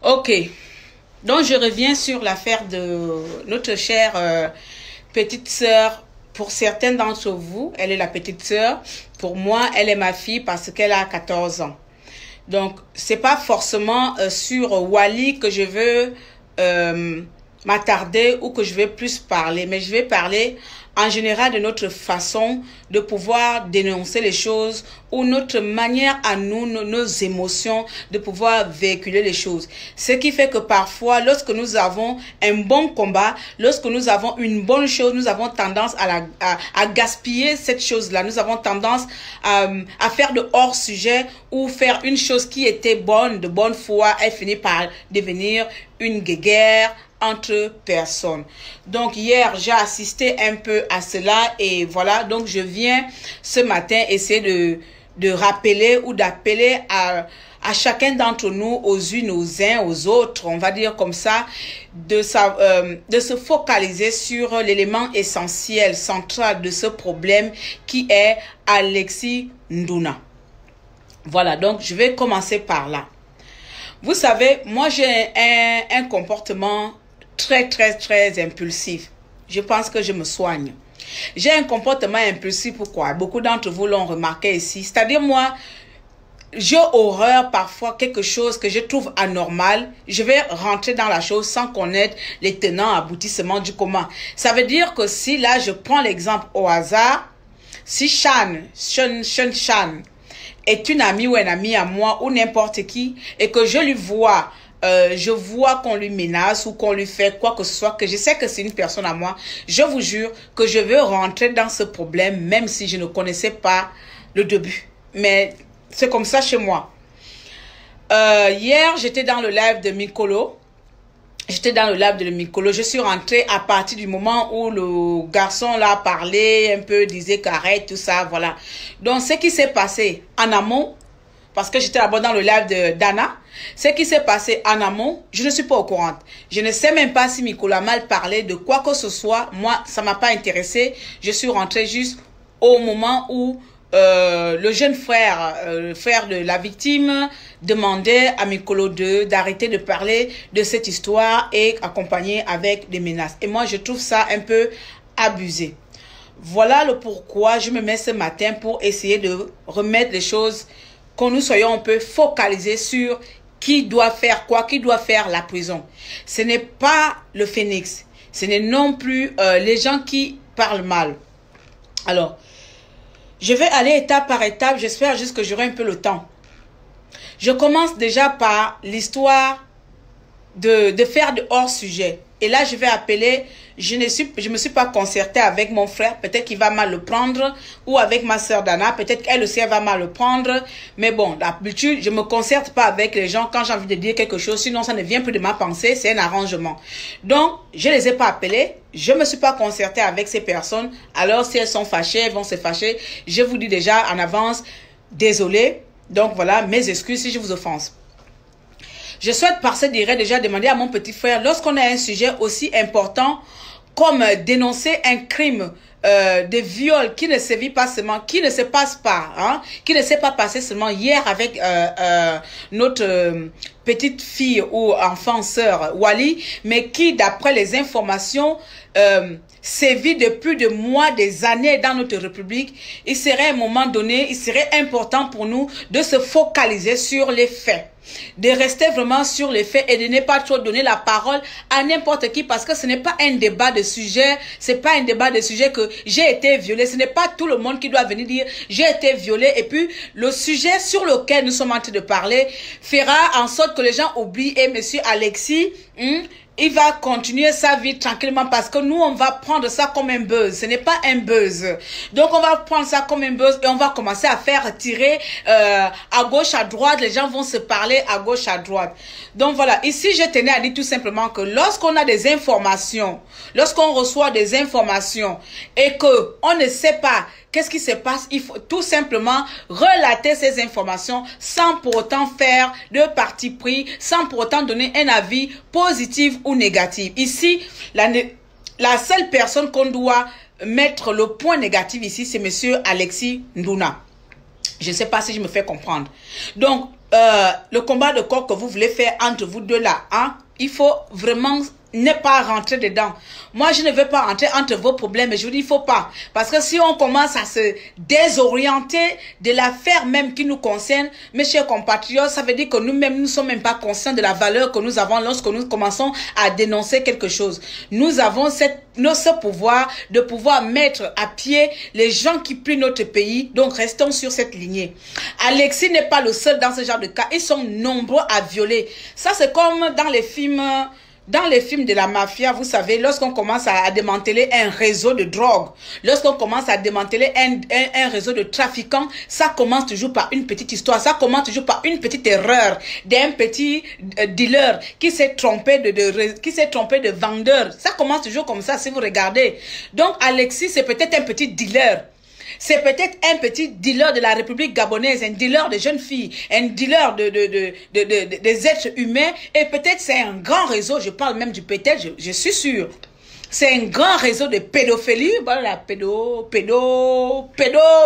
Ok, donc je reviens sur l'affaire de notre chère petite sœur. Pour certains d'entre vous, elle est la petite sœur. Pour moi, elle est ma fille parce qu'elle a 14 ans. Donc, c'est pas forcément sur Wally que je veux m'attarder ou que je vais plus parler, mais je vais parler en général de notre façon de pouvoir dénoncer les choses ou notre manière à nous, nos émotions, de pouvoir véhiculer les choses. Ce qui fait que parfois, lorsque nous avons un bon combat, lorsque nous avons une bonne chose, nous avons tendance à gaspiller cette chose-là. Nous avons tendance à faire de hors-sujet ou faire une chose qui était bonne, de bonne foi, elle finit par devenir une guéguerre entre personnes. Donc hier, j'ai assisté un peu à cela et voilà, donc je viens ce matin essayer de rappeler ou d'appeler à chacun d'entre nous, aux unes, aux uns, aux autres, on va dire comme ça, de se focaliser sur l'élément essentiel, central de ce problème qui est Alexis Ndouna. Voilà, donc je vais commencer par là. Vous savez, moi j'ai un comportement très impulsif. Je pense que je me soigne. J'ai un comportement impulsif. Pourquoi? Beaucoup d'entre vous l'ont remarqué ici. C'est-à-dire moi, j'ai horreur parfois quelque chose que je trouve anormal. Je vais rentrer dans la chose sans connaître les tenants, aboutissements du comment. Ça veut dire que si là, je prends l'exemple au hasard, si Shan est une amie ou un ami à moi ou n'importe qui et que je lui vois, je vois qu'on lui menace ou qu'on lui fait quoi que ce soit, que je sais que c'est une personne à moi, je vous jure que je veux rentrer dans ce problème même si je ne connaissais pas le début. Mais c'est comme ça chez moi. Hier, j'étais dans le live de Mikolo. Je suis rentrée à partir du moment où le garçon là parlait un peu, disait qu'arrête, tout ça, voilà. Donc, ce qui s'est passé en amont, parce que j'étais là-bas dans le live de Dana, ce qui s'est passé en amont, je ne suis pas au courant. Je ne sais même pas si Mikolo a mal parlé de quoi que ce soit. Moi, ça m'a pas intéressé. Je suis rentrée juste au moment où le jeune frère, frère de la victime, demandait à Mikolo d'arrêter de parler de cette histoire et accompagner avec des menaces. Et moi, je trouve ça un peu abusé. Voilà le pourquoi je me mets ce matin pour essayer de remettre les choses, que nous soyons un peu focalisés sur qui doit faire quoi, qui doit faire la prison. Ce n'est pas le phénix, ce n'est non plus les gens qui parlent mal. Alors, je vais aller étape par étape, j'espère juste que j'aurai un peu le temps. Je commence déjà par l'histoire de faire de hors-sujet. Et là, je vais appeler, je me suis pas concertée avec mon frère, peut-être qu'il va mal le prendre, ou avec ma soeur Dana, peut-être qu'elle aussi elle va mal le prendre. Mais bon, d'habitude, je me concerte pas avec les gens quand j'ai envie de dire quelque chose, sinon ça ne vient plus de ma pensée, c'est un arrangement. Donc, je les ai pas appelés, je me suis pas concertée avec ces personnes, alors si elles sont fâchées, elles vont se fâcher. Je vous dis déjà en avance, désolé, donc voilà, mes excuses si je vous offense. Je souhaite par ce direct déjà demander à mon petit frère, lorsqu'on a un sujet aussi important comme dénoncer un crime de viol qui ne se vit pas seulement, qui ne se passe pas, hein, qui ne s'est pas passé seulement hier avec notre petite fille ou enfant sœur Wally, mais qui d'après les informations sévit depuis des mois, des années dans notre République. Il serait à un moment donné, il serait important pour nous de se focaliser sur les faits, de rester vraiment sur les faits et de ne pas trop donner la parole à n'importe qui, parce que ce n'est pas un débat de sujet, c'est pas un débat de sujet que j'ai été violée, ce n'est pas tout le monde qui doit venir dire j'ai été violée, et puis le sujet sur lequel nous sommes en train de parler fera en sorte que les gens oublient, et monsieur Alexis, il va continuer sa vie tranquillement, parce que nous, on va prendre ça comme un buzz. Ce n'est pas un buzz. Donc, on va prendre ça comme un buzz et on va commencer à faire tirer à gauche, à droite. Les gens vont se parler à gauche, à droite. Donc, voilà. Ici, je tenais à dire tout simplement que lorsqu'on a des informations, lorsqu'on reçoit des informations et que on ne sait pas qu'est-ce qui se passe, il faut tout simplement relater ces informations sans pour autant faire de parti pris, sans pour autant donner un avis positif ou négatif. Ici, la seule personne qu'on doit mettre le point négatif ici, c'est monsieur Alexis Ndouna. Je ne sais pas si je me fais comprendre. Donc, le combat de corps que vous voulez faire entre vous deux là, hein, il faut vraiment ne pas rentrer dedans. Moi, je ne veux pas rentrer entre vos problèmes, mais je vous dis, il faut pas. Parce que si on commence à se désorienter de l'affaire même qui nous concerne, mes chers compatriotes, ça veut dire que nous-mêmes, nous ne sommes même pas conscients de la valeur que nous avons lorsque nous commençons à dénoncer quelque chose. Nous avons ce pouvoir de pouvoir mettre à pied les gens qui plient notre pays. Donc, restons sur cette lignée. Alexis n'est pas le seul dans ce genre de cas. Ils sont nombreux à violer. Ça, c'est comme dans les films... Dans les films de la mafia, vous savez, lorsqu'on commence à démanteler un réseau de drogue, lorsqu'on commence à démanteler un réseau de trafiquants, ça commence toujours par une petite histoire, ça commence toujours par une petite erreur d'un petit dealer qui s'est trompé de vendeur. Ça commence toujours comme ça si vous regardez. Donc Alexis, c'est peut-être un petit dealer. C'est peut-être un petit dealer de la République gabonaise, un dealer de jeunes filles, un dealer des êtres humains, et peut-être c'est un grand réseau, je parle même du peut-être, je suis sûr. C'est un grand réseau de pédophilie, voilà,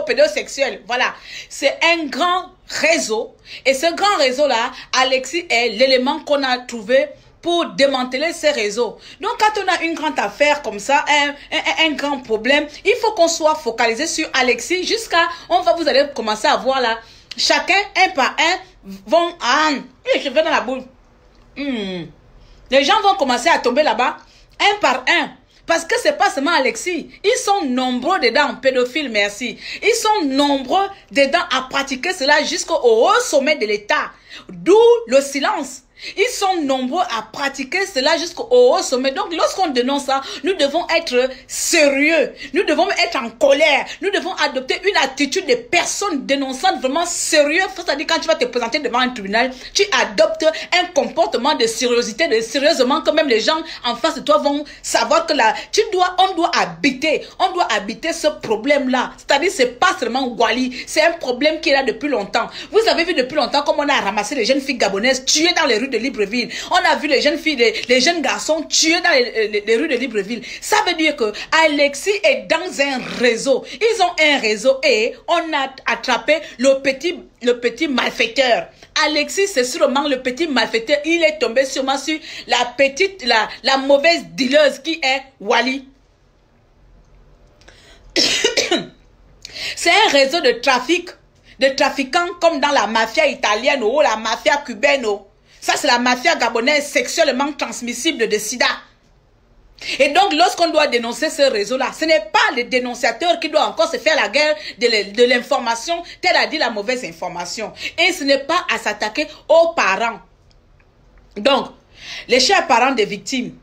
pédosexuel, voilà. C'est un grand réseau, et ce grand réseau-là, Alexis est l'élément qu'on a trouvé pour démanteler ces réseaux. Donc, quand on a une grande affaire comme ça, un grand problème, il faut qu'on soit focalisé sur Alexis jusqu'à, vous allez commencer à voir là, chacun, un par un, vont, je vais dans la boule. Les gens vont commencer à tomber là-bas, un par un. Parce que c'est pas seulement Alexis. Ils sont nombreux dedans, pédophiles, merci. Ils sont nombreux dedans à pratiquer cela jusqu'au haut sommet de l'État. D'où le silence. Ils sont nombreux à pratiquer cela jusqu'au haut sommet. Donc, lorsqu'on dénonce ça, nous devons être sérieux. Nous devons être en colère. Nous devons adopter une attitude de personnes dénonçantes vraiment sérieux. C'est-à-dire, quand tu vas te présenter devant un tribunal, tu adoptes un comportement de sérieuxité, de sérieusement, que même les gens en face de toi vont savoir que là, on doit habiter ce problème-là. C'est-à-dire, c'est pas seulement Wally, c'est un problème qui est là depuis longtemps. Vous avez vu depuis longtemps comment on a ramassé les jeunes filles gabonaises tuées dans les rues de Libreville. On a vu les jeunes filles, les jeunes garçons tués dans les rues de Libreville. Ça veut dire que Alexis est dans un réseau. Ils ont un réseau et on a attrapé le petit malfaiteur. Alexis, c'est sûrement le petit malfaiteur. Il est tombé sûrement sur la mauvaise dealeuse qui est Wally. C'est un réseau de trafic, de trafiquants comme dans la mafia italienne ou la mafia cubaine. Ça, c'est la mafia gabonaise sexuellement transmissible de sida. Et donc, lorsqu'on doit dénoncer ce réseau-là, ce n'est pas le dénonciateur qui doit encore se faire la guerre de l'information, tel a dit la mauvaise information. Et ce n'est pas à s'attaquer aux parents. Donc, les chers parents des victimes,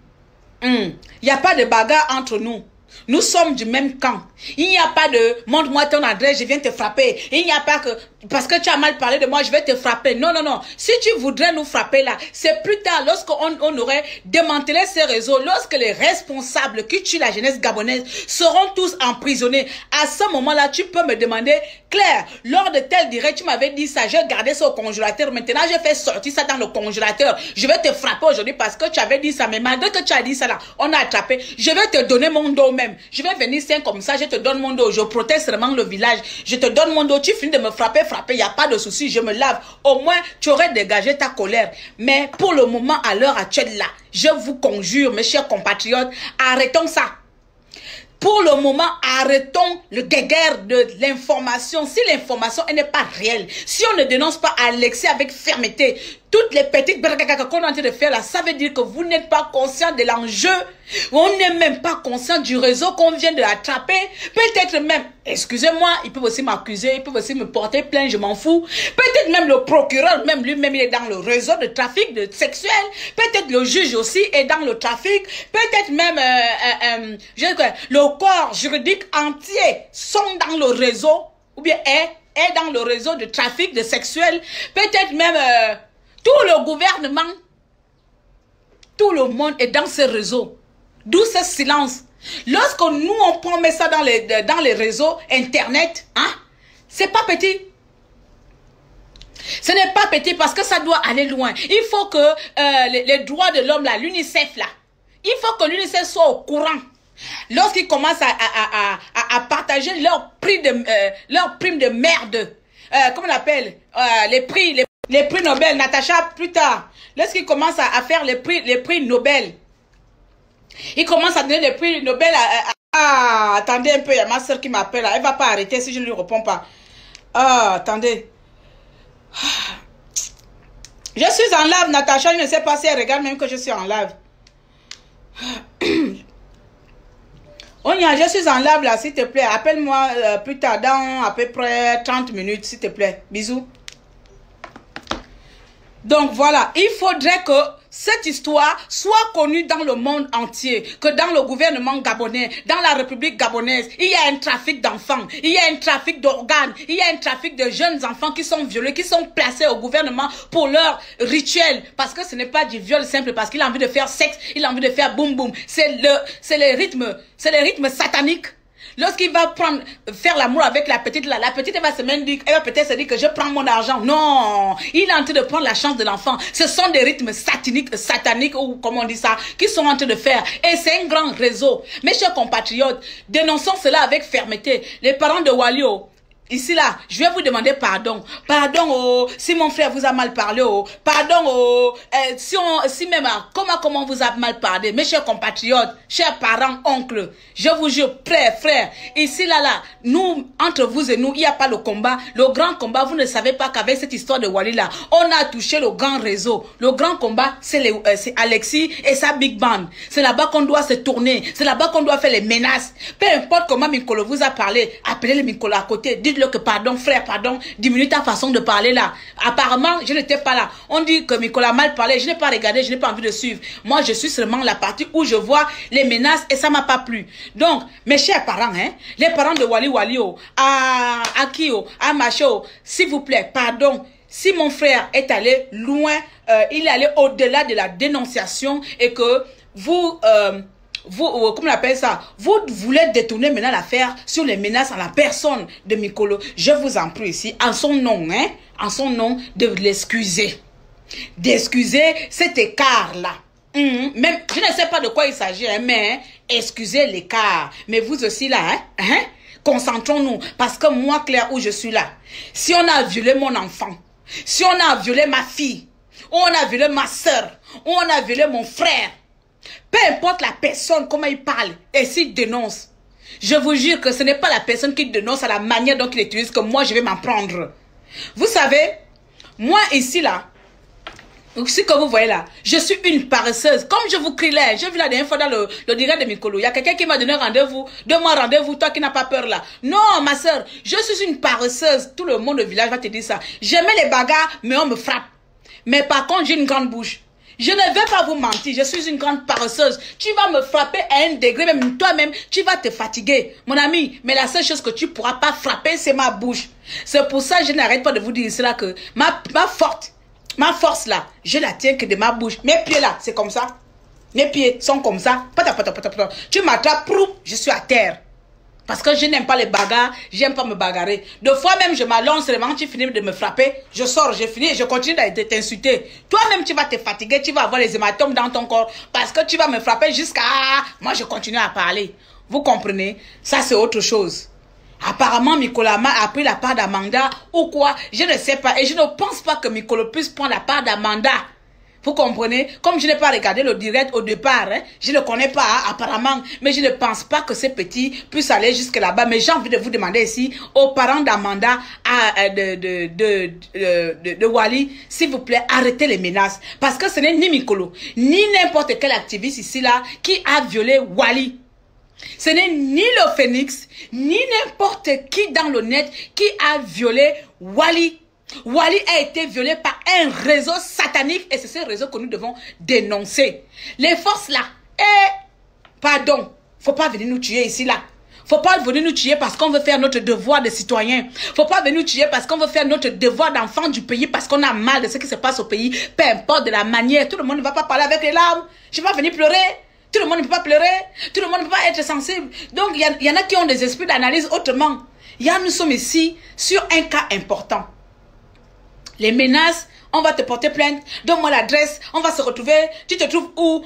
il n'y a pas de bagarre entre nous. Nous sommes du même camp. Il n'y a pas de « montre-moi ton adresse, je viens te frapper ». Il n'y a pas que « parce que tu as mal parlé de moi, je vais te frapper ». Non, non, non. Si tu voudrais nous frapper là, c'est plus tard lorsqu'on aurait démantelé ces réseaux, lorsque les responsables qui tuent la jeunesse gabonaise seront tous emprisonnés. À ce moment-là, tu peux me demander « Claire, lors de tel direct, tu m'avais dit ça, j'ai gardé ça au congélateur. Maintenant, j'ai fait sortir ça dans le congélateur. Je vais te frapper aujourd'hui parce que tu avais dit ça. Mais malgré que tu as dit ça là, on a attrapé. Je vais te donner mon dos même. Je vais venir sain comme ça, je te donne mon dos. Je protège vraiment le village. Je te donne mon dos. Tu finis de me frapper, il n'y a pas de souci. Je me lave. Au moins, tu aurais dégagé ta colère. Mais pour le moment, à l'heure actuelle là, je vous conjure, mes chers compatriotes, arrêtons ça. Pour le moment, arrêtons le guéguerre de l'information. Si l'information n'est pas réelle, si on ne dénonce pas Alexis avec fermeté, toutes les petites bragagas qu'on est en train de faire là, ça veut dire que vous n'êtes pas conscient de l'enjeu. On n'est même pas conscient du réseau qu'on vient de attraper. Peut-être même, excusez-moi, ils peuvent aussi m'accuser, ils peuvent aussi me porter plainte, je m'en fous. Peut-être même le procureur, même lui-même, il est dans le réseau de trafic de sexuel. Peut-être le juge aussi est dans le trafic. Peut-être même le corps juridique entier sont dans le réseau, ou bien est dans le réseau de trafic de sexuel. Peut-être même tout le gouvernement, tout le monde est dans ce réseau. D'où ce silence. Lorsque nous, on met ça dans les réseaux Internet, hein, c'est pas petit. Ce n'est pas petit parce que ça doit aller loin. Il faut que les droits de l'homme, là, l'UNICEF, là, il faut que l'UNICEF soit au courant. Lorsqu'ils commencent à partager leur prime de merde, comment on appelle, les prix Les prix Nobel, Natacha, plus tard, lorsqu'il commence à faire les prix Nobel, il commence à donner les prix Nobel Ah, attendez un peu, il y a ma soeur qui m'appelle. Elle ne va pas arrêter si je ne lui réponds pas. Ah, attendez. Je suis en live, Natacha. Je ne sais pas si elle regarde même que je suis en live. Onya, je suis en live là, s'il te plaît. Appelle-moi plus tard, dans à peu près 30 minutes, s'il te plaît. Bisous. Donc voilà, il faudrait que cette histoire soit connue dans le monde entier, que dans le gouvernement gabonais, dans la République gabonaise, il y a un trafic d'enfants, il y a un trafic d'organes, il y a un trafic de jeunes enfants qui sont violés, qui sont placés au gouvernement pour leur rituel. Parce que ce n'est pas du viol simple, parce qu'il a envie de faire sexe, il a envie de faire boum boum. C'est les rythmes sataniques. Lorsqu'il va faire l'amour avec la petite là, la petite elle va se même dire, elle va peut-être se dire que je prends mon argent. Non, il est en train de prendre la chance de l'enfant. Ce sont des rythmes sataniques ou comment on dit ça, qui sont en train de faire. Et c'est un grand réseau. Mes chers compatriotes, dénonçons cela avec fermeté. Les parents de Walio, ici là, je vais vous demander pardon. Pardon oh, si mon frère vous a mal parlé oh. Pardon oh, si même comment vous a mal parlé. Mes chers compatriotes, chers parents, oncles, je vous jure, frère, ici là, nous, entre vous et nous, il n'y a pas le combat. Le grand combat, vous ne savez pas qu'avec cette histoire de Wally là, on a touché le grand réseau. Le grand combat, c'est Alexis et sa big band. C'est là-bas qu'on doit se tourner. C'est là-bas qu'on doit faire les menaces. Peu importe comment Mikolo vous a parlé, appelez le Mikolo à côté. Dites-le que pardon, frère, pardon, diminue ta façon de parler là. Apparemment, je n'étais pas là. On dit que Mikolo a mal parlé. Je n'ai pas regardé, je n'ai pas envie de suivre. Moi, je suis seulement la partie où je vois les menaces et ça m'a pas plu. Donc, mes chers parents, hein, les parents de Wally à Akio, à Macho, s'il vous plaît, pardon. Si mon frère est allé loin, il est allé au-delà de la dénonciation et que vous, comment on appelle ça, vous voulez détourner maintenant l'affaire sur les menaces à la personne de Mikolo. Je vous en prie ici, en son nom, hein, en son nom, de l'excuser. D'excuser cet écart-là. Même, je ne sais pas de quoi il s'agit, hein, mais excusez l'écart. Mais vous aussi là, hein, concentrons-nous. Parce que moi, Claire, où je suis là, si on a violé mon enfant, si on a violé ma fille, ou on a violé ma soeur, ou on a violé mon frère, peu importe la personne, comment il parle, et s'il dénonce, je vous jure que ce n'est pas la personne qui dénonce à la manière dont il utilise que moi je vais m'en prendre. Vous savez, moi ici là, ce que vous voyez là, je suis une paresseuse. Comme je vous crie là, j'ai vu la dernière fois dans le direct de Mikolo, il y a quelqu'un qui m'a donné rendez-vous, donne-moi rendez-vous, toi qui n'as pas peur là. Non, ma soeur, je suis une paresseuse. Tout le monde au village va te dire ça. J'aimais les bagarres, mais on me frappe. Mais par contre, j'ai une grande bouche. Je ne vais pas vous mentir, je suis une grande paresseuse. Tu vas me frapper à un degré, même toi-même, tu vas te fatiguer. Mon ami, mais la seule chose que tu ne pourras pas frapper, c'est ma bouche. C'est pour ça que je n'arrête pas de vous dire cela que ma force là, je la tiens que de ma bouche. Mes pieds là, c'est comme ça. Mes pieds sont comme ça. Tu m'attrapes, je suis à terre. Parce que je n'aime pas les bagarres, j'aime pas me bagarrer. Deux fois même, je m'allonge, seulement tu finis de me frapper, je sors, je finis et je continue de t'insulter. Toi-même, tu vas te fatiguer, tu vas avoir les hématomes dans ton corps parce que tu vas me frapper jusqu'à... Moi, je continue à parler. Vous comprenez? Ça, c'est autre chose. Apparemment, Mikolama a pris la part d'Amanda ou quoi, je ne sais pas. Et je ne pense pas que Mikolo puisse prendre la part d'Amanda. Vous comprenez? Comme je n'ai pas regardé le direct au départ, hein, je ne le connais pas hein, apparemment, mais je ne pense pas que ces petits puissent aller jusque là-bas. Mais j'ai envie de vous demander ici, aux parents d'Amanda, de Wally, s'il vous plaît, arrêtez les menaces. Parce que ce n'est ni Mikolo, ni n'importe quel activiste ici là qui a violé Wally. Ce n'est ni le Phénix, ni n'importe qui dans le net qui a violé Wally. Wally a été violé par un réseau satanique et c'est ce réseau que nous devons dénoncer. Les forces là, pardon, faut pas venir nous tuer ici là. Faut pas venir nous tuer parce qu'on veut faire notre devoir de citoyen. Faut pas venir nous tuer parce qu'on veut faire notre devoir d'enfant du pays parce qu'on a mal de ce qui se passe au pays. Peu importe de la manière, tout le monde ne va pas parler avec les larmes. Je vais pas venir pleurer. Tout le monde ne peut pas pleurer. Tout le monde ne peut pas être sensible. Donc il y en a qui ont des esprits d'analyse autrement. Nous sommes ici sur un cas important. Les menaces, on va te porter plainte, donne-moi l'adresse, on va se retrouver, tu te trouves où?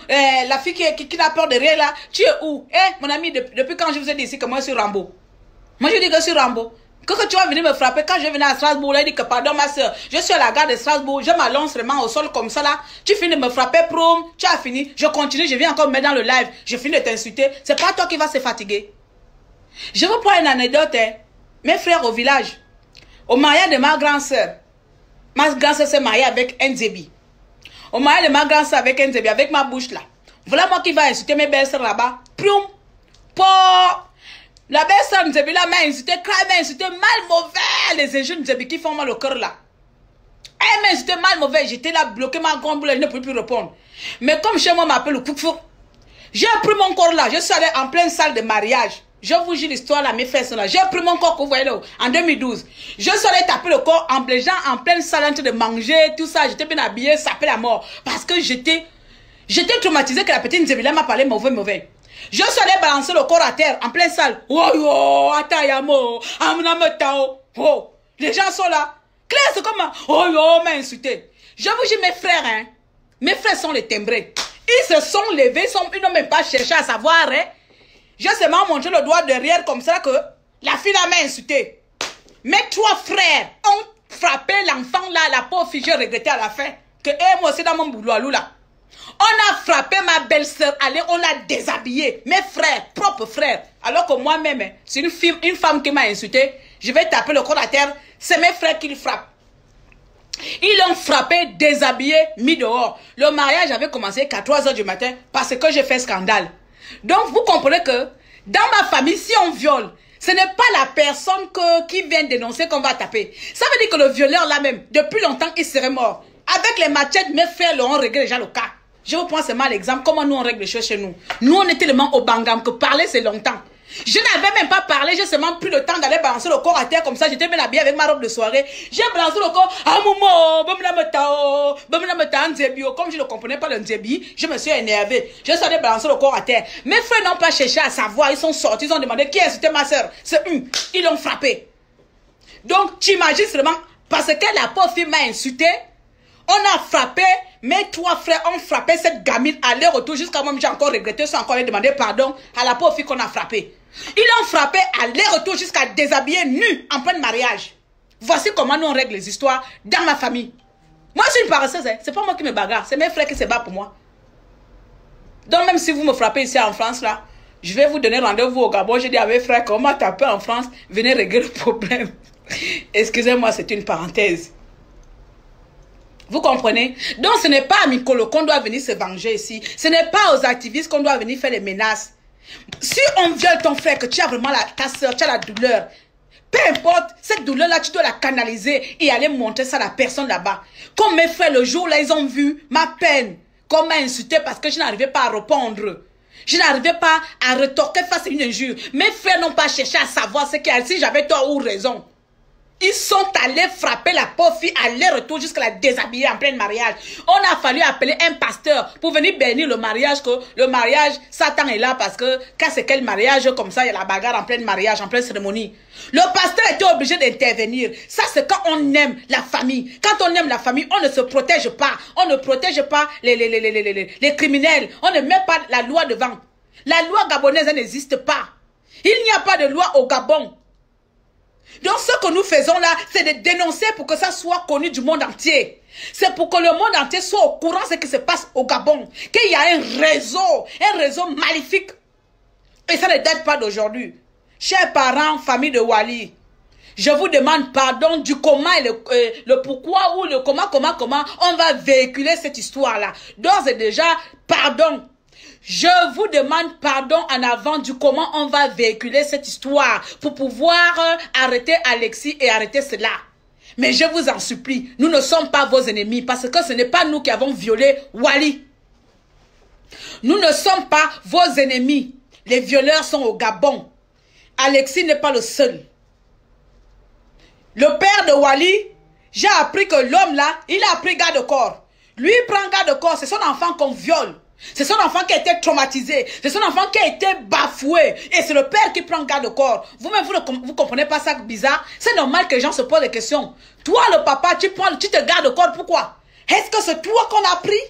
La fille qui n'a peur de rien là, tu es où? Mon ami, depuis quand je vous ai dit ici que moi je suis Rambo? Moi je dis que je suis Rambo. Que tu vas venir me frapper quand je venais à Strasbourg, là, il dit que pardon ma soeur, je suis à la gare de Strasbourg, je m'allonge vraiment au sol comme ça là, tu finis de me frapper, proum, tu as fini, je continue, je viens encore me mettre dans le live, je finis de t'insulter, c'est pas toi qui vas se fatiguer. Je vous prends une anecdote, hein. Mes frères au village, au mariage de ma grand-sœur s'est mariée avec Nzebi. Au mariage de ma grand-sœur avec Nzebi, avec ma bouche là, voilà moi qui va insulter mes belles-sœurs là-bas, proum, pour... La belle-sœur Nzebi là m'a insulté, m'a insulté mal mauvais, les injures Nzebi qui font mal au cœur là. Elle m'a insulté mal mauvais, j'étais là bloqué ma grande boule, je ne pouvais plus répondre. Mais comme chez moi m'appelle le coup, j'ai pris mon corps là, je suis allé en pleine salle de mariage. Je vous jure l'histoire là, mes frères sont là. J'ai pris mon corps, vous voyez là, en 2012. Je suis allé taper le corps en les gens en pleine salle en train de manger, tout ça. J'étais bien habillé, ça fait la mort. Parce que j'étais traumatisé que la petite Nzebi là m'a parlé mauvais. Je suis allé balancer le corps à terre, en pleine salle. Oh, atayamo, amnametao. Oh, les gens sont là. Claire, c'est comme, oh, m'a insulté. Je vous dis, mes frères, hein, mes frères sont les timbrés. Ils se sont levés, ils n'ont même pas cherché à savoir, hein. J'ai seulement montré le doigt derrière comme ça que la fille là m'a insulté. Mes trois frères ont frappé l'enfant là, la pauvre fille, j'ai regretté à la fin. Que, moi aussi dans mon boulot là. On a frappé ma belle-sœur, allez, on l'a déshabillée. Mes frères, propres frères. Alors que moi-même, c'est une femme qui m'a insulté. Je vais taper le corps à terre. C'est mes frères qui le frappent. Ils l'ont frappé, déshabillé, mis dehors. Le mariage avait commencé qu'à 3 h du matin parce que j'ai fait scandale. Donc, vous comprenez que dans ma famille, si on viole, ce n'est pas la personne qui vient dénoncer qu'on va taper. Ça veut dire que le violeur là même, depuis longtemps, il serait mort. Avec les machettes, mes frères leur ont réglé déjà le cas. Je vous prends seulement l'exemple, comment nous on règle les choses chez nous. Nous on est tellement au bangam que parler c'est longtemps. Je n'avais même pas parlé, j'ai seulement pris le temps d'aller balancer le corps à terre comme ça. J'étais bien habillée avec ma robe de soirée. J'ai balancé le corps, comme je ne comprenais pas le Nzebi, je me suis énervée. Je suis allé balancer le corps à terre. Mes frères n'ont pas cherché à savoir, ils sont sortis, ils ont demandé qui est, c'était ma soeur. C'est ils l'ont frappé. Donc tu imagines seulement, parce que la pauvre fille m'a insulté, on a frappé, mes trois frères ont frappé cette gamine aller-retour jusqu'à moi, j'ai encore regretté, j'ai encore demandé pardon à la pauvre fille qu'on a frappé. Ils l'ont frappé aller-retour jusqu'à déshabiller nu en plein mariage. Voici comment nous on règle les histoires dans ma famille. Moi je suis une paresseuse, hein. C'est pas moi qui me bagarre, c'est mes frères qui se battent pour moi. Donc même si vous me frappez ici en France là, je vais vous donner rendez-vous au Gabon. J'ai dit à mes frères qu'on m'a tapé en France, venez régler le problème. Excusez-moi, c'est une parenthèse. Vous comprenez? Donc ce n'est pas à Mikolo qu'on doit venir se venger ici. Ce n'est pas aux activistes qu'on doit venir faire des menaces. Si on viole ton frère, que tu as vraiment ta soeur, tu as la douleur, peu importe, cette douleur-là, tu dois la canaliser et aller montrer ça à la personne là-bas. Comme mes frères, le jour-là, ils ont vu ma peine, qu'on m'a insulté parce que je n'arrivais pas à répondre. Je n'arrivais pas à retorquer face à une injure. Mes frères n'ont pas cherché à savoir ce qu'il y a, si j'avais tort ou raison. Ils sont allés frapper la pauvre fille aller-retour jusqu'à la déshabiller en plein mariage. On a fallu appeler un pasteur pour venir bénir le mariage, que le mariage, Satan est là parce que quand c'est quel mariage comme ça, il y a la bagarre en plein mariage, en pleine cérémonie. Le pasteur était obligé d'intervenir. Ça, c'est quand on aime la famille. Quand on aime la famille, on ne se protège pas. On ne protège pas les criminels. On ne met pas la loi devant. La loi gabonaise n'existe pas. Il n'y a pas de loi au Gabon. Donc ce que nous faisons là, c'est de dénoncer pour que ça soit connu du monde entier. C'est pour que le monde entier soit au courant de ce qui se passe au Gabon. Qu'il y a un réseau maléfique. Et ça ne date pas d'aujourd'hui. Chers parents, famille de Wally, je vous demande pardon du comment et le pourquoi ou le comment on va véhiculer cette histoire-là. D'ores et déjà, pardon. Je vous demande pardon en avant du comment on va véhiculer cette histoire pour pouvoir arrêter Alexis et arrêter cela. Mais je vous en supplie, nous ne sommes pas vos ennemis parce que ce n'est pas nous qui avons violé Wally. Nous ne sommes pas vos ennemis. Les violeurs sont au Gabon. Alexis n'est pas le seul. Le père de Wally, j'ai appris que l'homme là, il a pris garde corps. Lui, il prend garde corps, c'est son enfant qu'on viole. C'est son enfant qui a été traumatisé. C'est son enfant qui a été bafoué. Et c'est le père qui prend garde corps. Vous-même, vous comprenez pas ça bizarre? C'est normal que les gens se posent des questions. Toi, le papa, tu te gardes corps, pourquoi? Est-ce que c'est toi qu'on a pris?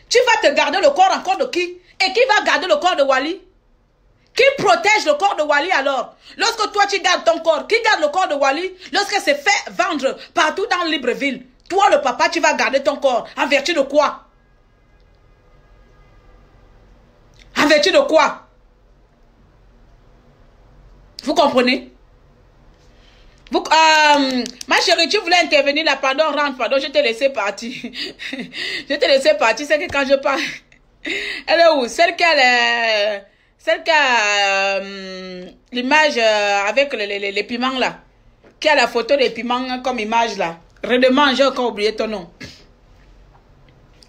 Tu vas te garder le corps encore de qui? Et qui va garder le corps de Wally? Qui protège le corps de Wally alors? Lorsque toi tu gardes ton corps, qui garde le corps de Wally? Lorsque c'est fait vendre partout dans Libreville, toi le papa tu vas garder ton corps. En vertu de quoi? En vertu de quoi? Vous comprenez? Vous, ma chérie, tu voulais intervenir là, pardon, rentre, pardon, je t'ai laissé partir. Je t'ai laissé partir, c'est que quand je parle... Elle est où? Celle qui a l'image avec les piments là. Qui a la photo des piments comme image là. Redemande, j'ai encore oublié ton nom.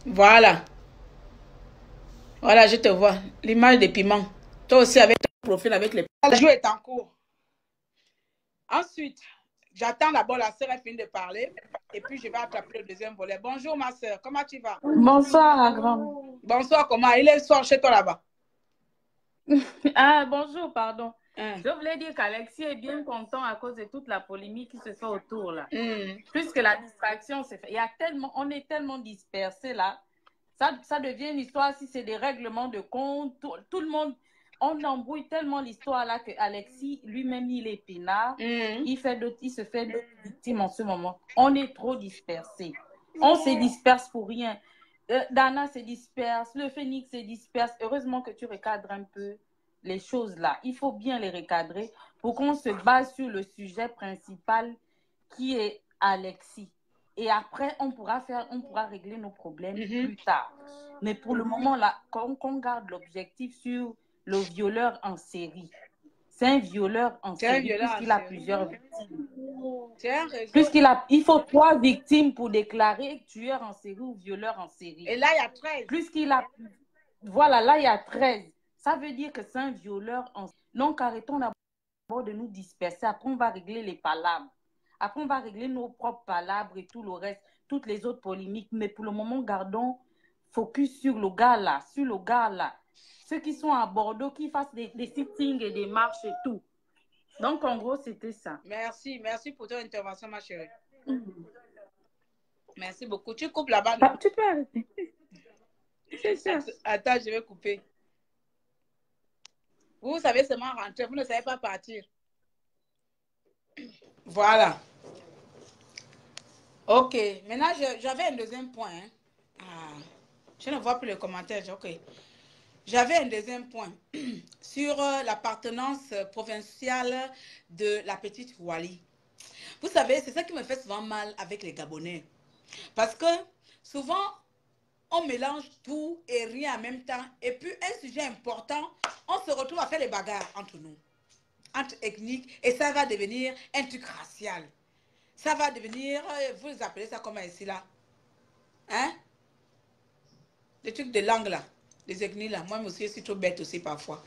Voilà. Voilà, je te vois. L'image des piments. Toi aussi avec ton profil avec les piments. Le jeu est en cours. Ensuite, j'attends d'abord la sœur, elle finit de parler. Et puis, je vais attraper le deuxième volet. Bonjour, ma sœur. Comment tu vas? Bonsoir, la grande. Bonsoir, comment? Il est le soir chez toi là-bas. Ah, bonjour, pardon. Hein. Je voulais dire qu'Alexis est bien content à cause de toute la polémique qui se fait autour là. Mm. Puisque la distraction se fait. Il y a tellement, on est tellement dispersés là. Ça devient une histoire si c'est des règlements de compte. Tout le monde, on embrouille tellement l'histoire là que Alexis lui-même il est peinard. Il se fait d'autres victimes en ce moment. On est trop dispersés. On se disperse pour rien. Dana se disperse, le Phénix se disperse. Heureusement que tu recadres un peu les choses là. Il faut bien les recadrer pour qu'on se base sur le sujet principal qui est Alexis. Et après, on pourra régler nos problèmes plus tard. Mais pour le moment là, qu'on garde l'objectif sur le violeur en série. C'est un violeur en série puisqu'il a plusieurs victimes. Il faut 3 victimes pour déclarer tueur en série ou violeur en série. Et là, il y a 13. Voilà, là, il y a 13. Ça veut dire que c'est un violeur en série. Donc, arrêtons d'abord de nous disperser. Après, on va régler les palabres. Après, on va régler nos propres palabres et tout le reste, toutes les autres polémiques. Mais pour le moment, gardons focus sur le gars là, Ceux qui sont à Bordeaux, qui fassent des sittings et des marches et tout. Donc, en gros, c'était ça. Merci pour ton intervention, ma chérie. Merci beaucoup. Tu coupes là-bas, non? Tu peux arrêter. C'est ça. Attends, je vais couper. Vous savez seulement rentrer, vous ne savez pas partir. Voilà. Ok. Maintenant, j'avais un deuxième point. Hein. Ah, je ne vois plus les commentaires. Ok. J'avais un deuxième point sur l'appartenance provinciale de la petite Wally. Vous savez, c'est ça qui me fait souvent mal avec les Gabonais. Parce que souvent, on mélange tout et rien en même temps. Et puis, un sujet important, on se retrouve à faire les bagarres entre nous, entre ethniques, et ça va devenir un truc racial. Ça va devenir, vous appelez ça comment ici là? Hein? Les trucs de langue là. Les ethnies là, moi aussi, je suis trop bête aussi parfois.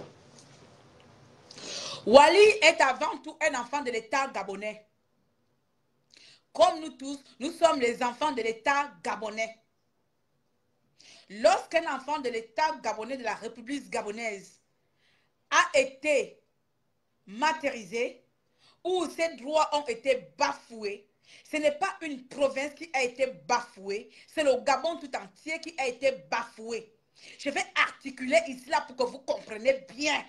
Wally est avant tout un enfant de l'État gabonais. Comme nous tous, nous sommes les enfants de l'État gabonais. Lorsqu'un enfant de l'État gabonais de la République gabonaise a été martyrisé ou ses droits ont été bafoués, ce n'est pas une province qui a été bafouée, c'est le Gabon tout entier qui a été bafoué. Je vais articuler ici là pour que vous compreniez bien.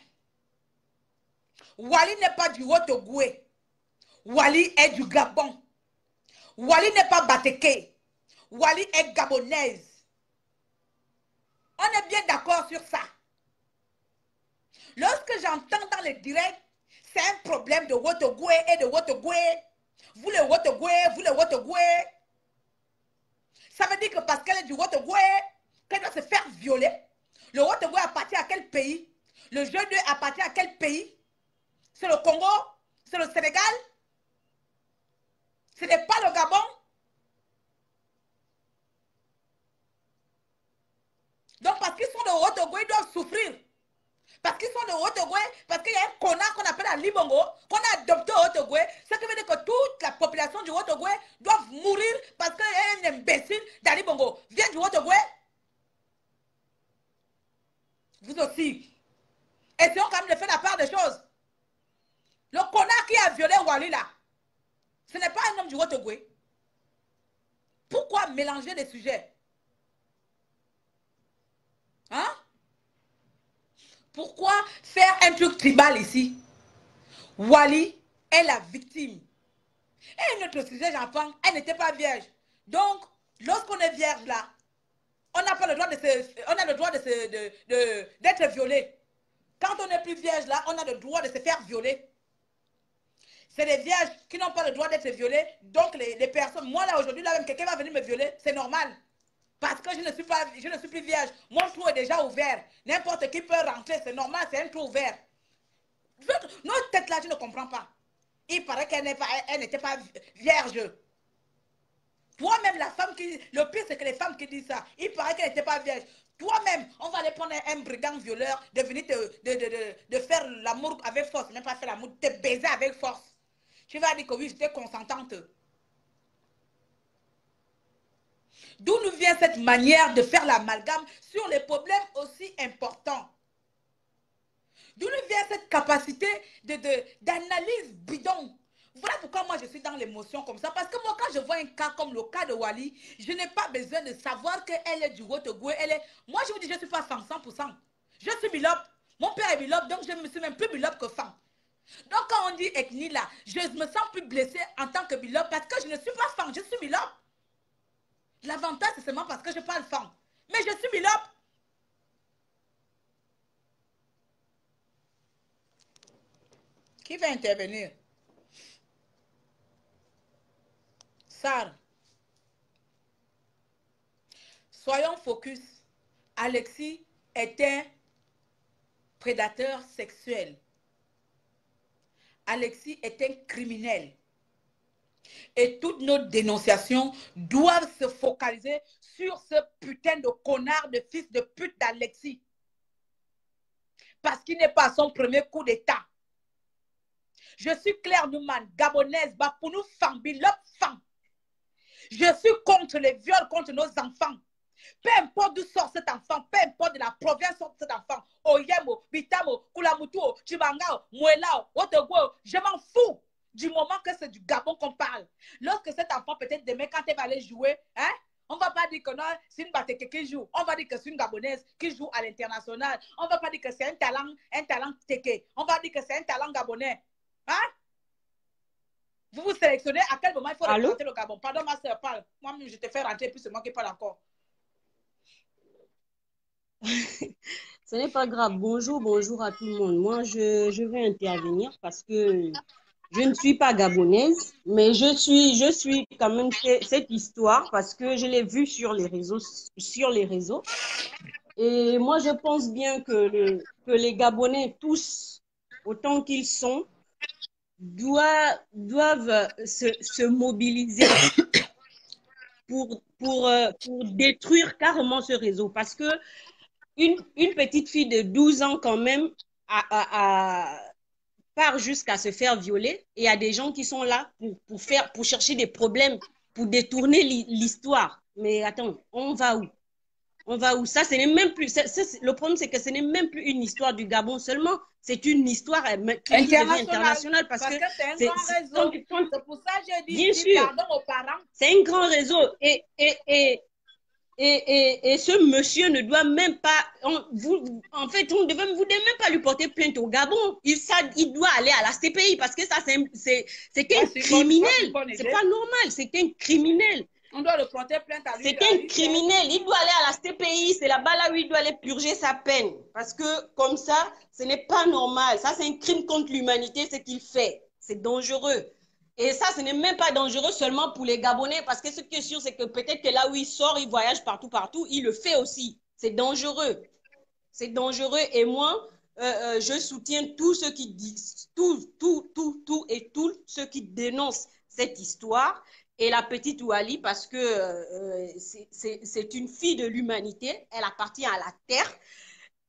Wally n'est pas du Haut-Ogoué. Wally est du Gabon. Wally n'est pas Bateke. Wally est gabonaise. On est bien d'accord sur ça. Lorsque j'entends dans les directs, c'est un problème de Haut-Ogoué et de Haut-Ogoué. Vous les Haut-Ogoué, vous les Haut-Ogoué. Ça veut dire que parce qu'elle est du Haut-Ogoué, qu'elle doit se faire violer. Le Haut-Ogoué appartient à quel pays? Le jeu 2 appartient à quel pays? C'est le Congo? C'est le Sénégal? Ce n'est pas le Gabon? Donc parce qu'ils sont de Haut-Ogoué, ils doivent souffrir. Parce qu'ils sont de Haut-Ogoué, parce qu'il y a un connard qu'on appelle à Libongo, qu'on a adopté au Haut-Ogoué, ce qui veut dire que toute la population du Haut-Ogoué doit mourir parce qu'il y a un imbécile d'Ali Bongo vient du Haut-Ogoué. Vous aussi. Essayons quand même de faire la part des choses. Le connard qui a violé Wally là, ce n'est pas un homme du Haut-Ogoué. Pourquoi mélanger les sujets? Hein? Pourquoi faire un truc tribal ici? Wally est la victime. Et notre sujet, j'entends, elle n'était pas vierge. Donc, lorsqu'on est vierge là, on n'a pas le droit d'être violé. Quand on n'est plus vierge là, on a le droit de se faire violer. C'est les vierges qui n'ont pas le droit d'être violées. Donc, les personnes, moi là aujourd'hui, là même quelqu'un va venir me violer, c'est normal. Parce que je ne suis plus vierge. Mon trou est déjà ouvert. N'importe qui peut rentrer, c'est normal, c'est un trou ouvert. Notre tête là, tu ne comprends pas. Il paraît qu'elle n'était pas vierge. Toi-même, la femme qui... Le pire, c'est que les femmes qui disent ça, il paraît qu'elle n'était pas vierge. Toi-même, on va aller prendre un brigand violeur, de venir de faire l'amour avec force, même pas faire l'amour, te baiser avec force. Tu vas dire que oui, j'étais consentante. D'où nous vient cette manière de faire l'amalgame sur les problèmes aussi importants? D'où nous vient cette capacité d'analyse bidon? Voilà pourquoi moi je suis dans l'émotion comme ça. Parce que moi quand je vois un cas comme le cas de Wally, je n'ai pas besoin de savoir qu'elle est du Haut-Togo. Moi je vous dis je ne suis pas femme 100%. Je suis bilobe. Mon père est bilobe, donc je ne me suis même plus bilobe que femme. Donc quand on dit ethnie là, je me sens plus blessée en tant que bilobe parce que je ne suis pas femme, je suis bilobe. L'avantage c'est seulement parce que je parle femme. Mais je suis bilobe. Qui va intervenir? Sarah. Soyons focus. Alexis est un prédateur sexuel. Alexis est un criminel. Et toutes nos dénonciations doivent se focaliser sur ce putain de connard de fils de pute d'Alexis. Parce qu'il n'est pas à son premier coup d'État. Je suis Claire Newman, gabonaise, bah pour nous, femmes, bilobe femmes. Je suis contre les viols contre nos enfants. Peu importe d'où sort cet enfant, peu importe de la province sort cet enfant. Oyemo, Bitamo, Kulamutuo, Chibangao, Mouelao, Otogo, je m'en fous du moment que c'est du Gabon qu'on parle. Lorsque cet enfant, peut-être demain, quand elle va aller jouer, hein, on ne va pas dire que non, c'est une Bateke qui joue. On va dire que c'est une Gabonaise qui joue à l'international. On ne va pas dire que c'est un talent Teke. On va dire que c'est un talent gabonais. Hein? Vous vous sélectionnez à quel moment il faut représenter le Gabon. Pardon, ma soeur, parle. Moi-même, je te fais rentrer, puis c'est moi qui parle encore. Ce n'est pas grave. Bonjour, bonjour à tout le monde. Moi, je vais intervenir parce que je ne suis pas gabonaise, mais je suis quand même cette histoire parce que je l'ai vue sur les réseaux. Et moi, je pense bien que les Gabonais, tous, autant qu'ils sont, doivent se mobiliser pour détruire carrément ce réseau. Parce que une petite fille de 12 ans quand même part jusqu'à se faire violer. Et il y a des gens qui sont là pour chercher des problèmes, pour détourner l'histoire. Mais attends, on va où? On va où? Ça, ce n'est même plus... le problème, c'est que ce n'est même plus une histoire du Gabon seulement. C'est une histoire qui devient internationale. Parce que c'est un grand réseau. C'est pour ça que j'ai dit pardon aux parents. C'est un grand réseau. Et ce monsieur ne doit même pas... en fait, vous ne devez même pas lui porter plainte au Gabon. Il doit aller à la CPI parce que ça, c'est qu'un criminel. C'est pas normal, c'est qu'un criminel. On doit le porter plainte à lui. C'est un criminel. Il doit aller à la CPI. C'est là-bas là où il doit aller purger sa peine. Parce que comme ça, ce n'est pas normal. Ça, c'est un crime contre l'humanité, ce qu'il fait. C'est dangereux. Et ça, ce n'est même pas dangereux seulement pour les Gabonais. Parce que ce qui est sûr, c'est que peut-être que là où il sort, il voyage partout. Il le fait aussi. C'est dangereux. C'est dangereux. Et moi, je soutiens tous ceux qui disent, tous ceux qui dénoncent cette histoire. Et la petite Wally, parce que c'est une fille de l'humanité, elle appartient à la terre,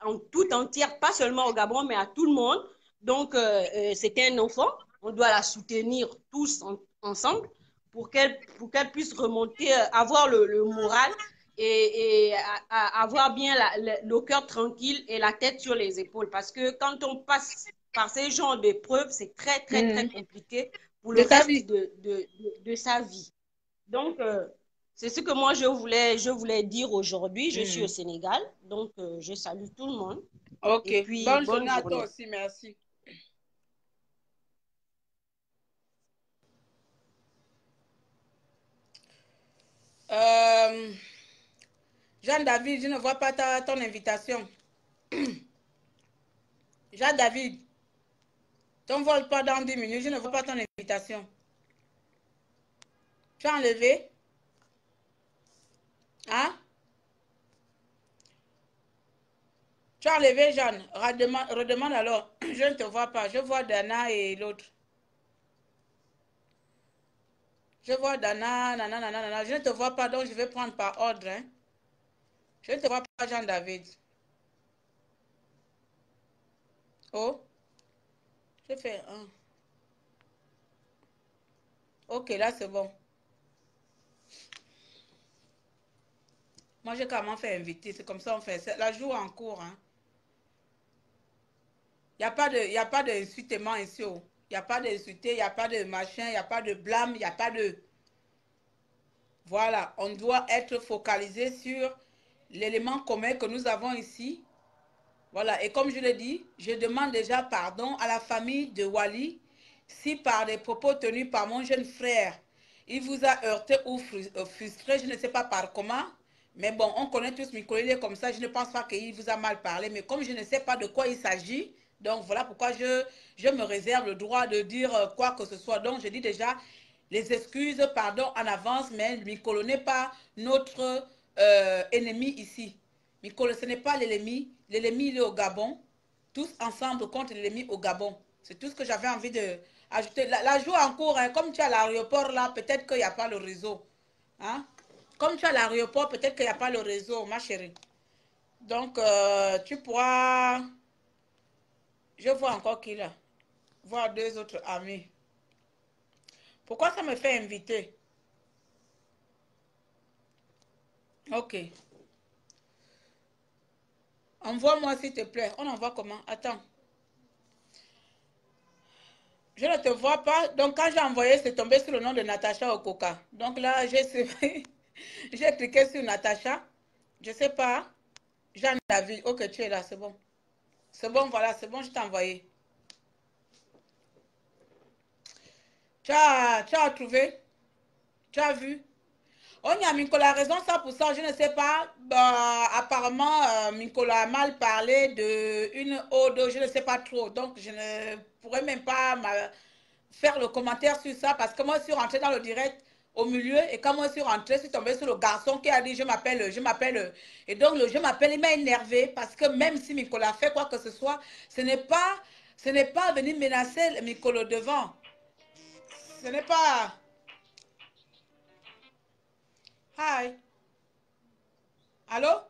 en toute entière, pas seulement au Gabon, mais à tout le monde. Donc, c'est un enfant, on doit la soutenir tous ensemble pour qu'elle puisse remonter, avoir le moral et avoir bien le cœur tranquille et la tête sur les épaules. Parce que quand on passe par ces genres d'épreuves, c'est très compliqué pour le reste de sa vie. Donc, c'est ce que moi, je voulais dire aujourd'hui. Je suis au Sénégal, donc je salue tout le monde. Ok. Et puis, Bonne bonne journée à toi journée. aussi. Merci. Euh, Jean-David, je ne vois pas ton invitation. Jean-David, ton vol pas dans 10 minutes. Je ne vois pas ton invitation. Tu as enlevé? Hein? Tu as enlevé, Jeanne? Redemande alors. Je ne te vois pas. Je vois Dana et l'autre. Je vois Dana, nana, nana, nana. Je ne te vois pas, donc je vais prendre par ordre. Hein. Je ne te vois pas, Jean-David. Oh, je fais un. Ok, là c'est bon. Moi, j'ai carrément fait inviter. C'est comme ça on fait. La joue en cours. Hein. Il n'y a pas d'insultement ici. Il n'y a pas d'insulté, il n'y a pas de machin, il n'y a pas de blâme, il n'y a pas de... Voilà, on doit être focalisé sur l'élément commun que nous avons ici. Voilà, et comme je l'ai dit, je demande déjà pardon à la famille de Wally si par des propos tenus par mon jeune frère, il vous a heurté ou frustré, je ne sais pas par comment, mais bon, on connaît tous Mikolo, il est comme ça, je ne pense pas qu'il vous a mal parlé, mais comme je ne sais pas de quoi il s'agit, donc voilà pourquoi je me réserve le droit de dire quoi que ce soit. Donc je dis déjà les excuses, pardon en avance, mais Mikolo n'est pas notre ennemi ici. Mikolo, ce n'est pas l'ennemi. L'ennemi, il est au Gabon. Tous ensemble contre l'ennemi au Gabon. C'est tout ce que j'avais envie d'ajouter. La joue en cours, hein, comme tu es à l'aéroport là, peut-être qu'il n'y a pas le réseau. Hein? Comme tu es à l'aéroport, peut-être qu'il n'y a pas le réseau, ma chérie. Donc, tu pourras... Je vois encore qui là. Voir deux autres amis. Pourquoi ça me fait inviter? Ok. Envoie-moi s'il te plaît. On envoie comment? Attends. Je ne te vois pas. Donc, quand j'ai envoyé, c'est tombé sur le nom de Natacha Okoka. Donc là, j'ai cliqué sur Natacha. Je ne sais pas. Jean-David. Ok, tu es là, c'est bon. C'est bon, voilà, c'est bon, je t'ai envoyé. Tu as trouvé? Tu as vu? Oh, il y a Minkola a raison, ça pour ça, je ne sais pas. Bah, apparemment, Minkola a mal parlé de une ode, je ne sais pas trop. Donc, je ne pourrais même pas faire le commentaire sur ça parce que moi, je suis rentrée dans le direct au milieu et quand moi, je suis rentrée, je suis tombée sur le garçon qui a dit je m'appelle. Et donc, le je m'appelle, il m'a énervé parce que même si Minkola a fait quoi que ce soit, ce n'est pas venir menacer Minkola devant. Ce n'est pas. Hi. Allô?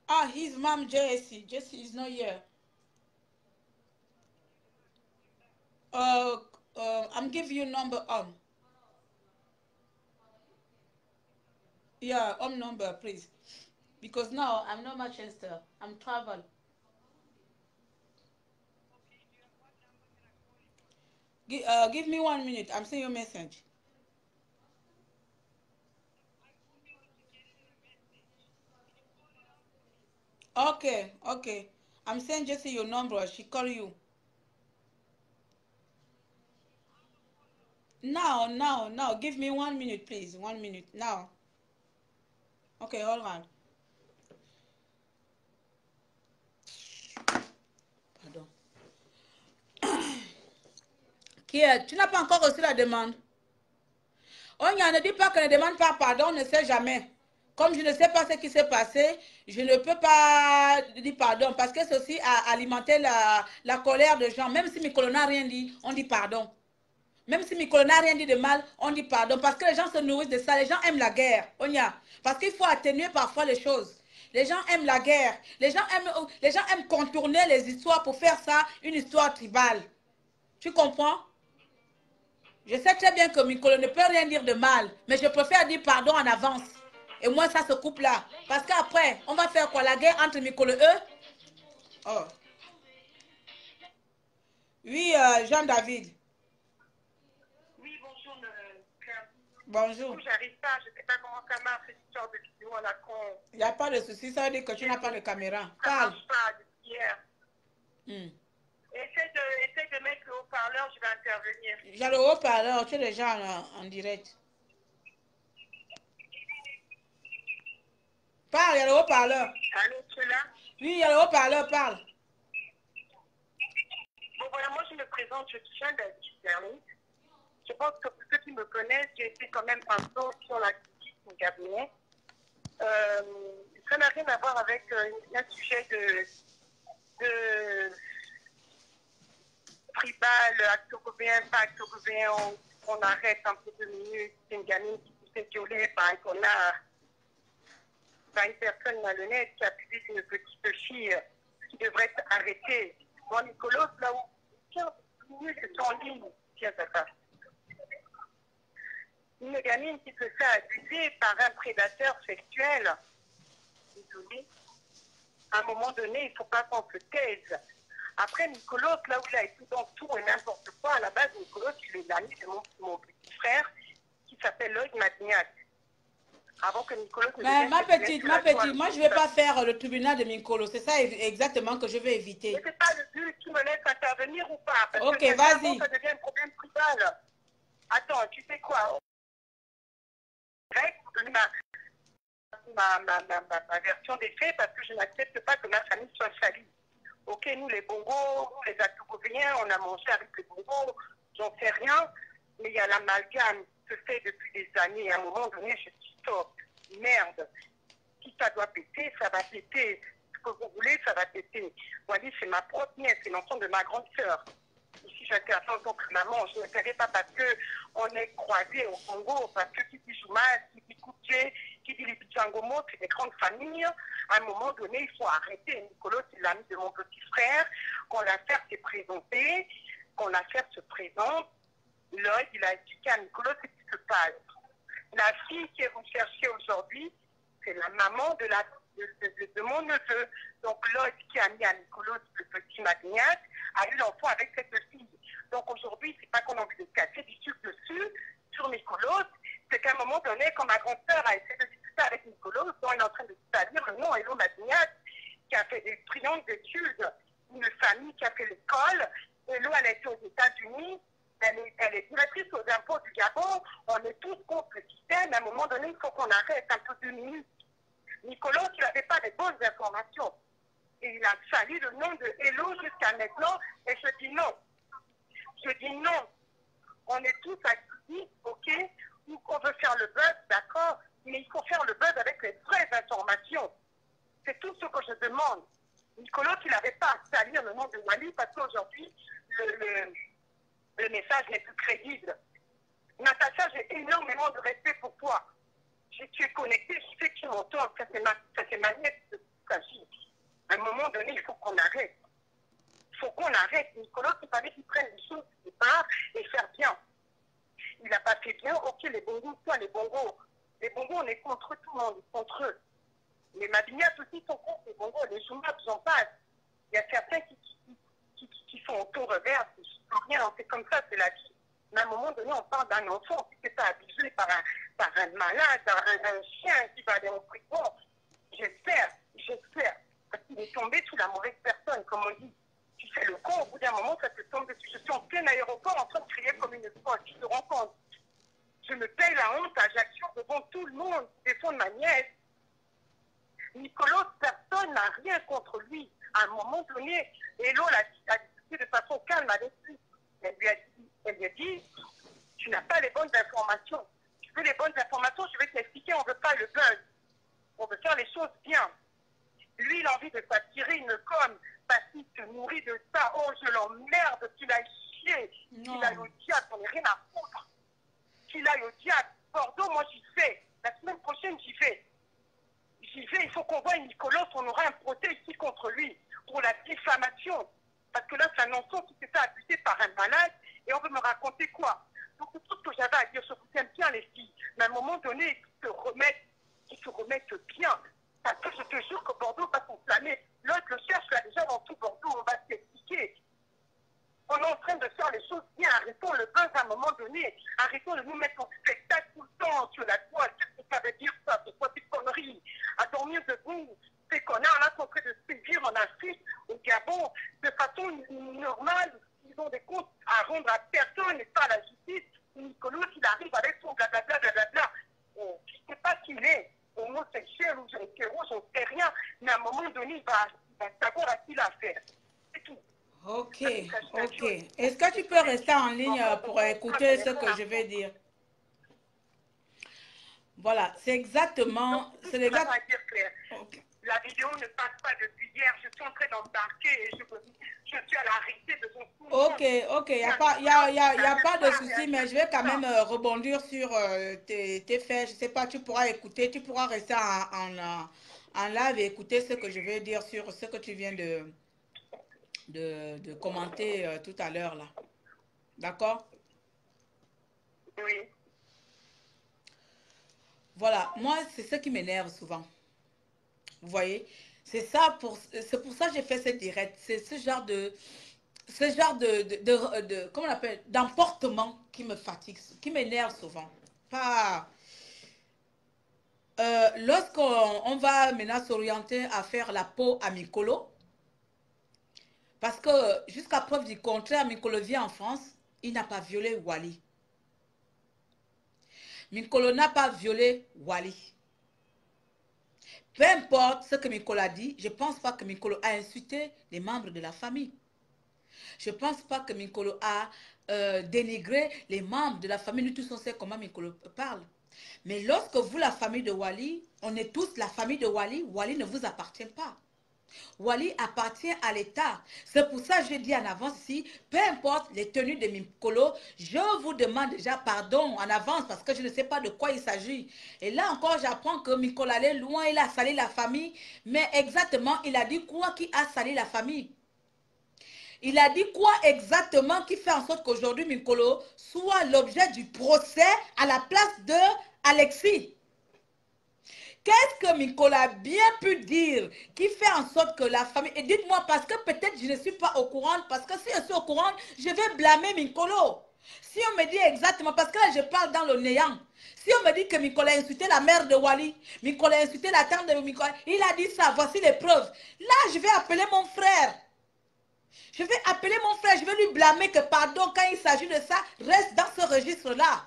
Ah, his mom, Jessie. Jessie is not here. Uh, I'm giving you number. Yeah, number, please. Because now I'm not Manchester. I'm travel. Give me 1 minute. I'm sending you a message. Okay, okay. I'm sending Jessie your number. She call you. Now. Give me 1 minute, please. 1 minute. Now. Okay, hold on. Pardon. Qui est? Tu n'as pas encore reçu la demande. On ne dit pas que ne demande pas pardon, on ne sait jamais. Comme je ne sais pas ce qui s'est passé, je ne peux pas dire pardon parce que ceci a alimenté la colère des gens. Même si Mikolo n'a rien dit, on dit pardon. Même si Mikolo n'a rien dit de mal, on dit pardon. Parce que les gens se nourrissent de ça. Les gens aiment la guerre. Parce qu'il faut atténuer parfois les choses. Les gens aiment la guerre. Les gens aiment contourner les histoires pour faire ça une histoire tribale. Tu comprends? Je sais très bien que Mikolo ne peut rien dire de mal, mais je préfère dire pardon en avance. Et moi, ça se coupe là. Parce qu'après, on va faire quoi? La guerre entre Mikolo et eux? Oh. Oui, Jean-David. Bonjour. J'arrive pas, je sais pas comment ça marche, cette histoire de vidéo à la con. Il n'y a pas de souci, ça veut dire que tu n'as pas de caméra. Ça Parle. marche pas depuis hier. Hmm. Essaie de mettre le haut-parleur, je vais intervenir. J'ai le haut-parleur, tu es déjà en direct. Parle, il y a le haut-parleur. Allô, tu es là? Oui, il y a le haut-parleur, parle. Bon, voilà, moi je me présente, je suis Jeanne d'Albert. Je pense que pour ceux qui me connaissent, j'ai été quand même un peu sur l'activisme gabonais. Ça n'a rien à voir avec un sujet de tribal, acte-européen, pas acte-européen, on arrête un peu 2 minutes, c'est une gamine qui s'est fait violer par un connard, par une personne malhonnête qui a abusé d'une petite fille qui devrait être arrêtée. Bon, Nicolas, là où 15 minutes c'est en ligne, tiens, ça. Une gamine qui se fait abuser par un prédateur sexuel. Désolé. À un moment donné, il ne faut pas qu'on se taise. Après, Nicolas, là où il a été dans tout et n'importe quoi, à la base, Nicolas, il est l'ami de mon petit frère qui s'appelle Lloyd Magnac. Avant que Nicolas... Mais ma petite, moi je ne vais pas faire le tribunal de Minkolo. C'est ça exactement que je vais éviter. Mais c'est pas le but qui me laisse intervenir ou pas. Parce ok, que vas-y. ça devient un problème tribal. Attends, tu sais quoi? Ma version des faits parce que je n'accepte pas que ma famille soit salie. Ok, nous les Bongos, nous les Atogoviens, on a mangé avec les Bongos, j'en sais rien, mais il y a l'amalgame qui se fait depuis des années. À un moment donné, je dis stop, merde. Si ça doit péter, ça va péter. Ce que vous voulez, ça va péter. Wally, c'est ma propre nièce, c'est l'enfant de ma grande sœur. Ici, j'interviens en tant que maman. Je ne ferai pas parce qu'on est croisés au Congo, parce que qui dit Chouma, qui dit Koutié, qui dit les Bijangomo, c'est des grandes familles. À un moment donné, il faut arrêter. Nicolas, c'est l'ami de mon petit frère. Quand l'affaire s'est présentée, quand l'affaire se présente, Lloyd, il a expliqué à Nicolas ce qui se passe. La fille qui est recherchée aujourd'hui, c'est la maman de mon neveu. Donc Lloyd, qui a mis à Nicolas le petit Magnac, a eu l'enfant avec cette fille. Donc aujourd'hui, c'est pas qu'on a envie de casser du sucre dessus, sur Nicolas, c'est qu'à un moment donné, quand ma grande sœur a essayé de discuter avec Nicolas, dont elle est en train de salir le nom Hello Magnac, qui a fait des brillantes études, une famille qui a fait l'école, Hello, elle a été aux États-Unis, elle est directrice aux impôts du Gabon, on est tous contre le système, à un moment donné, il faut qu'on arrête un peu 2 minutes. Nicolas, il n'avait pas les bonnes informations. Et il a sali le nom de Hello jusqu'à maintenant, et je dis non. Je dis non. On est tous actifs, ok? Ou on veut faire le buzz, d'accord? Mais il faut faire le buzz avec les vraies informations. C'est tout ce que je demande. Nicolas, il n'avait pas à salir le nom de Wally parce qu'aujourd'hui, le message n'est plus crédible. Natacha, j'ai énormément de respect pour toi. Tu es connecté, je sais que tu m'entends, ça c'est ma nièce de Kaji. À un moment donné, il faut qu'on arrête. Il faut qu'on arrête. Nicolas, il fallait qu'il prenne les choses du départ et faire bien. Il n'a pas fait bien, ok, les bongos, toi, les bongos. Les bongos, on est contre tout le monde, contre eux. Les Mabignates aussi sont contre les bongos, les Joumaps, j'en passe. Il y a certains qui sont au tour reverse, rien, c'est comme ça, c'est la vie. Mais à un moment donné, on parle d'un enfant qui s'est pas abusé par un malade, un chien qui va aller en prison. J'espère, parce qu'il est tombé sous la mauvaise personne, comme on dit. Tu fais le con, au bout d'un moment, ça te tombe dessus. Je suis en plein aéroport en train de crier comme une folle, tu te rends compte. Je me paye la honte à Ajaccio devant tout le monde, défendre ma nièce. Nicolas, personne n'a rien contre lui. À un moment donné, Hello l'a discuté de façon calme avec lui. Elle lui a dit, tu n'as pas les bonnes informations. Tu veux les bonnes informations, je vais t'expliquer, on ne veut pas le buzz. On veut faire les choses bien. Lui, il a envie de s'attirer une com parce qu'il se nourrit de ça. Oh, je l'emmerde, qu'il aille chier, qu'il aille au diable, on n'est rien à foutre. Qu'il aille au diable. Bordeaux, moi j'y vais. La semaine prochaine, j'y vais. J'y vais, il faut qu'on voie Nicolas, on aura un procès ici contre lui pour la diffamation. Parce que là, c'est un enfant qui s'est fait abuser par un malade et on veut me raconter quoi? Donc, tout ce que j'avais à dire, je vous aime bien les filles, mais à un moment donné, qu'ils se remettent bien. Parce que je te jure que Bordeaux va s'enflammer. L'autre le cherche là déjà dans tout Bordeaux, on va s'expliquer. On est en train de faire les choses bien, arrêtons le buzz à un moment donné, arrêtons de nous mettre en spectacle tout le temps. Stéphanie va savoir à qui l'affaire. C'est tout. Ok, ok. Est-ce que tu peux rester en ligne pour écouter ce que je vais dire? Voilà, c'est exactement... Donc, C'est je ne exact... pas dire clair. Ok. La vidéo ne passe pas depuis hier. Je suis en train d'embarquer et je suis à l'arrêté de son coup. Ok, ok, il n'y a pas de souci, mais je vais quand même rebondir sur tes faits. Je sais pas, tu pourras écouter, tu pourras rester en live et écouter ce que je vais dire sur ce que tu viens de commenter tout à l'heure là. D'accord? Oui. Voilà, moi, c'est ce qui m'énerve souvent. Vous voyez? C'est pour ça que j'ai fait cette direct. C'est ce genre comment on appelle, d'emportement qui me fatigue, qui m'énerve souvent. Pas... lorsqu'on va maintenant s'orienter à faire la peau à Mikolo, parce que jusqu'à preuve du contraire, Mikolo vit en France, il n'a pas violé Wally. Mikolo n'a pas violé Wally. Peu importe ce que Mikolo a dit, je ne pense pas que Mikolo a insulté les membres de la famille. Je ne pense pas que Mikolo a dénigré les membres de la famille. Nous tous on sait comment Mikolo parle. Mais lorsque vous, la famille de Wally, on est tous la famille de Wally, Wally ne vous appartient pas. Wally appartient à l'État. C'est pour ça que je dis en avance ici, peu importe les tenues de Mikolo, je vous demande déjà pardon en avance parce que je ne sais pas de quoi il s'agit. Et là encore, j'apprends que Mikolo allait loin, il a sali la famille. Mais exactement, il a dit quoi qui a sali la famille? Il a dit quoi exactement qui fait en sorte qu'aujourd'hui Mikolo soit l'objet du procès à la place de Alexis? Qu'est-ce que Mikolo a bien pu dire qui fait en sorte que la famille... Et dites-moi, parce que peut-être je ne suis pas au courant, parce que si je suis au courant, je vais blâmer Mikolo. Si on me dit exactement, parce que là je parle dans le néant. Si on me dit que Mikolo a insulté la mère de Wally, Mikolo a insulté la tante de Mikolo, il a dit ça, voici les preuves. Là, je vais appeler mon frère. Je vais appeler mon frère, je vais lui blâmer que pardon, quand il s'agit de ça, reste dans ce registre-là.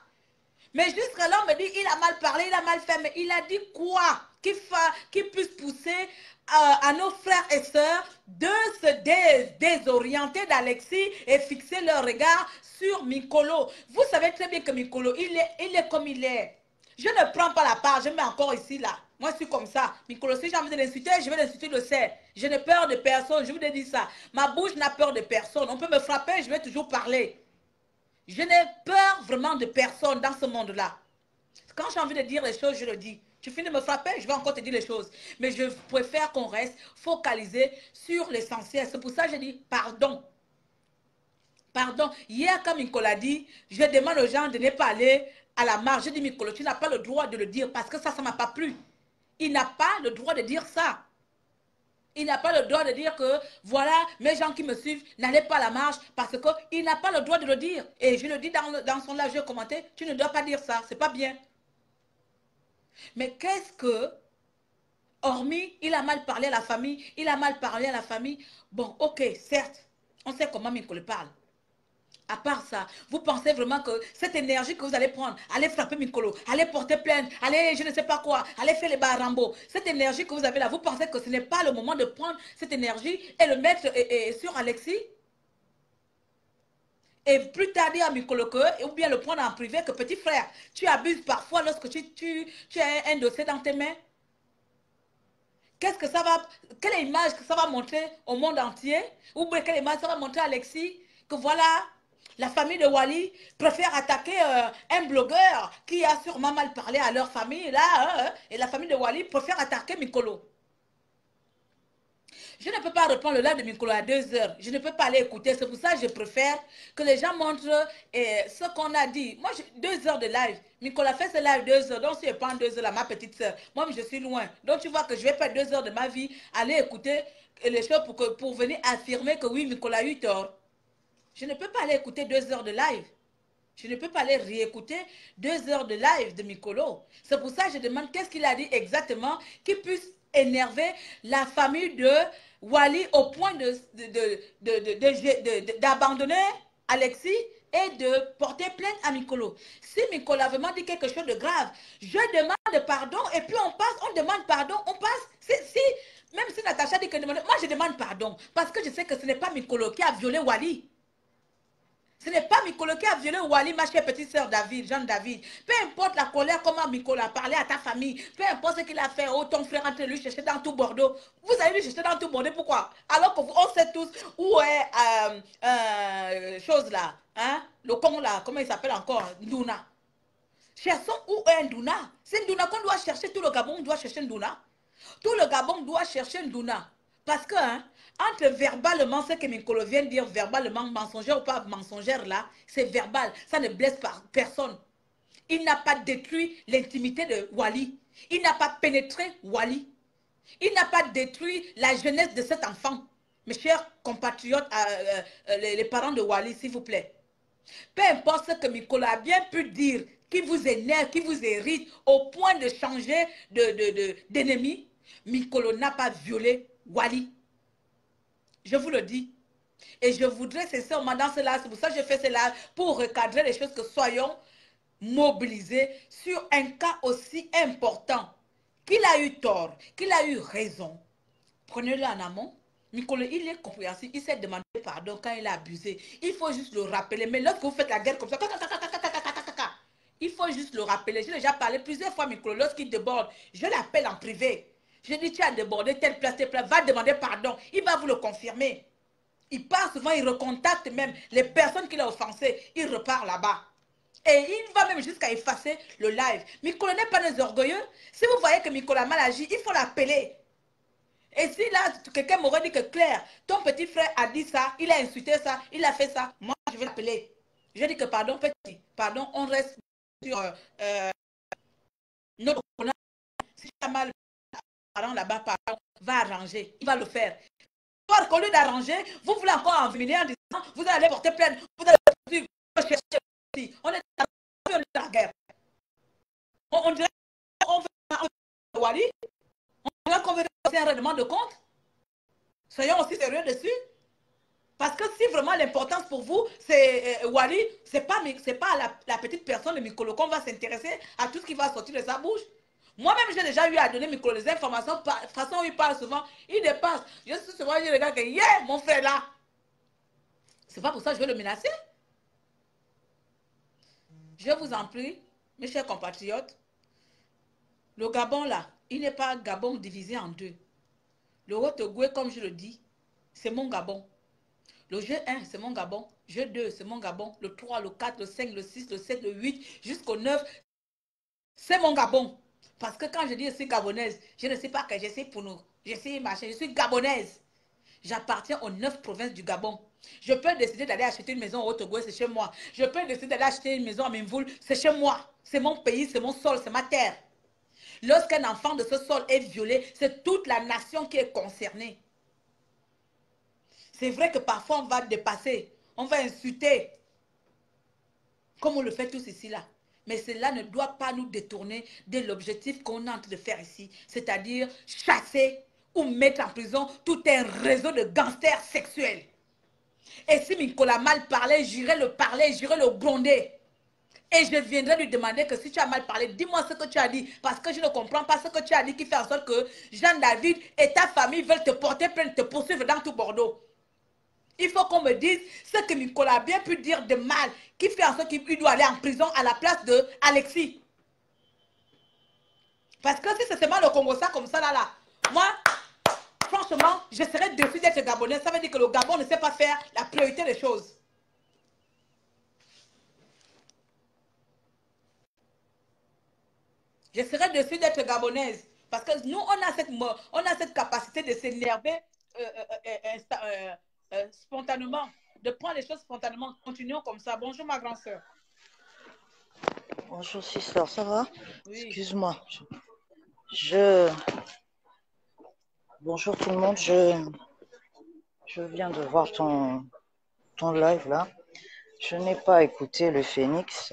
Mais jusqu'à là, on me dit, il a mal parlé, il a mal fait, mais il a dit quoi qui puisse pousser à nos frères et sœurs de se désorienter d'Alexis et fixer leur regard sur Mikolo. Vous savez très bien que Mikolo, il est comme il est. Je ne prends pas la part, je mets encore ici, là. Moi, je suis comme ça. Mikolo, si j'ai envie de l'insulter, je vais l'insulter, je le sais. Je n'ai peur de personne, je vous ai dit ça. Ma bouche n'a peur de personne. On peut me frapper, je vais toujours parler. Je n'ai peur vraiment de personne dans ce monde-là. Quand j'ai envie de dire les choses, je le dis. Tu finis de me frapper, je vais encore te dire les choses. Mais je préfère qu'on reste focalisé sur l'essentiel. C'est pour ça que je dis pardon. Pardon. Hier, quand Mikolo a dit, je demande aux gens de ne pas aller à la marche. Je dis, Mikolo, tu n'as pas le droit de le dire parce que ça ne m'a pas plu. Il n'a pas le droit de dire ça. Il n'a pas le droit de dire que, voilà, mes gens qui me suivent, n'allez pas à la marche parce qu'il n'a pas le droit de le dire. Et je le dis dans son live, je vais commenter, tu ne dois pas dire ça, c'est pas bien. Mais qu'est-ce que, hormis, il a mal parlé à la famille, bon, ok, certes, on sait comment Mikolo parle. À part ça, vous pensez vraiment que cette énergie que vous allez prendre, allez frapper Mikolo, allez porter plainte, allez je ne sais pas quoi, allez faire les barambo, cette énergie que vous avez là, vous pensez que ce n'est pas le moment de prendre cette énergie et le mettre sur Alexis? Et plus tard dire à Mikolo que, ou bien le prendre en privé que petit frère, tu abuses parfois lorsque tu as un dossier dans tes mains. Qu'est-ce que ça va, quelle image que ça va montrer au monde entier? Ou bien quelle image ça va montrer à Alexis? Que voilà, la famille de Wally préfère attaquer un blogueur qui a sûrement mal parlé à leur famille, là, et la famille de Wally préfère attaquer Mikolo. Je ne peux pas reprendre le live de Mikolo à 2 heures. Je ne peux pas aller écouter. C'est pour ça que je préfère que les gens montrent ce qu'on a dit. Moi, 2 heures de live. Mikolo a fait ce live 2 heures. Donc, si je prends 2 heures à ma petite soeur, moi, je suis loin. Donc, tu vois que je vais perdre 2 heures de ma vie, aller écouter les choses pour venir affirmer que oui, Mikolo a eu tort. Je ne peux pas aller écouter 2 heures de live. Je ne peux pas aller réécouter 2 heures de live de Mikolo. C'est pour ça que je demande qu'est-ce qu'il a dit exactement qui puisse énerver la famille de Wally au point d'abandonner Alexis et de porter plainte à Mikolo. Si Mikolo a vraiment dit quelque chose de grave, je demande pardon et puis on passe, on demande pardon, on passe. Si Même si Natacha dit que moi je demande pardon. Parce que je sais que ce n'est pas Mikolo qui a violé Wally. Ce n'est pas Mikolo qui a violé Wally, ma chère petite sœur David, Jeanne David. Peu importe la colère, comment Mikolo a parlé à ta famille, peu importe ce qu'il a fait, oh ton frère entre lui chercher dans tout Bordeaux. Vous allez lui chercher dans tout Bordeaux, pourquoi? Alors qu'on sait tous où est, chose là, hein, le con là, comment il s'appelle encore, Ndouna. Cherchons où est Ndouna. C'est Ndouna qu'on doit chercher, tout le Gabon doit chercher Ndouna. Tout le Gabon doit chercher Ndouna. Parce que, hein, entre verbalement, ce que Mikolo vient de dire, verbalement, mensongère ou pas mensongère là, c'est verbal. Ça ne blesse personne. Il n'a pas détruit l'intimité de Wally. Il n'a pas pénétré Wally. Il n'a pas détruit la jeunesse de cet enfant. Mes chers compatriotes, les parents de Wally, s'il vous plaît. Peu importe ce que Mikolo a bien pu dire, qui vous énerve, qui vous hérite, au point de changer d'ennemi, Mikolo n'a pas violé Wally. Je vous le dis. Et je voudrais sincèrement dans cela, c'est pour ça que je fais cela, pour recadrer les choses, que soyons mobilisés sur un cas aussi important. Qu'il a eu tort, qu'il a eu raison. Prenez-le en amont. Mikolo, il est compréhensif, il s'est demandé pardon quand il a abusé. Il faut juste le rappeler. Mais lorsque vous faites la guerre comme ça, il faut juste le rappeler. J'ai déjà parlé plusieurs fois, Mikolo, lorsqu'il déborde, je l'appelle en privé. Je dis, tu as débordé telle place, va demander pardon. Il va vous le confirmer. Il part souvent, il recontacte même les personnes qu'il a offensées. Il repart là-bas. Et il va même jusqu'à effacer le live. Mikolo n'est pas des orgueilleux. Si vous voyez que Mikolo a mal agi, il faut l'appeler. Et si là, quelqu'un m'aurait dit que Claire, ton petit frère a dit ça, il a insulté ça, il a fait ça, moi je vais l'appeler. Je dis que pardon petit, pardon, on reste sur notre honneur. Si tu as mal, pardon là-bas, pardon, va arranger, il va le faire. Au lieu d'arranger, vous voulez encore envenimer en disant, vous allez porter plainte, vous allez poursuivre, chercher. On est dans la guerre. On dirait qu'on veut Wally, on dirait qu'on veut faire un règlement de compte. Soyons aussi sérieux dessus. Parce que si vraiment l'importance pour vous, c'est Wally, c'est pas la petite personne de Mikolo qu'on va s'intéresser à tout ce qui va sortir de sa bouche. Moi-même, j'ai déjà eu à donner Mikolo des informations. De toute façon, il parle souvent, il dépasse. Je suis souvent, je regarde que, yeah, mon frère là. C'est pas pour ça que je vais le menacer. Je vous en prie, mes chers compatriotes, le Gabon là, il n'est pas Gabon divisé en deux. Le Haut-Ogooué, comme je le dis, c'est mon Gabon. Le jeu 1, c'est mon Gabon. Jeu 2, c'est mon Gabon. Le 3, le 4, le 5, le 6, le 7, le 8, jusqu'au 9, c'est mon Gabon. Parce que quand je dis je suis gabonaise, je ne sais pas que je suis pour nous. Je suis machin, je suis gabonaise. J'appartiens aux 9 provinces du Gabon. Je peux décider d'aller acheter une maison au Haut-Ogooué, c'est chez moi. Je peux décider d'aller acheter une maison à Minvoul, c'est chez moi. C'est mon pays, c'est mon sol, c'est ma terre. Lorsqu'un enfant de ce sol est violé, c'est toute la nation qui est concernée. C'est vrai que parfois on va dépasser, on va insulter, comme on le fait tous ici là. Mais cela ne doit pas nous détourner de l'objectif qu'on est en train de faire ici, c'est-à-dire chasser ou mettre en prison tout un réseau de gangsters sexuels. Et si Mikolo a mal parlé, j'irai le parler, j'irai le gronder. Et je viendrai lui demander que si tu as mal parlé, dis-moi ce que tu as dit. Parce que je ne comprends pas ce que tu as dit qui fait en sorte que Jean-David et ta famille veulent te porter plainte, te poursuivre dans tout Bordeaux. Il faut qu'on me dise ce que Mikolo a bien pu dire de mal, qui fait en sorte qu'il doit aller en prison à la place de Alexis. Parce que si c'est seulement le Congo ça comme ça là, moi, franchement, je serais déçu d'être Gabonais. Ça veut dire que le Gabon ne sait pas faire la priorité des choses. Je serais déçue d'être gabonaise. Parce que nous, on a cette capacité de s'énerver spontanément, de prendre les choses spontanément. Continuons comme ça. Bonjour ma grande sœur. Bonjour sister, ça va? Oui. Excuse-moi. Bonjour tout le monde, je viens de voir ton live là. Je n'ai pas écouté le Phénix.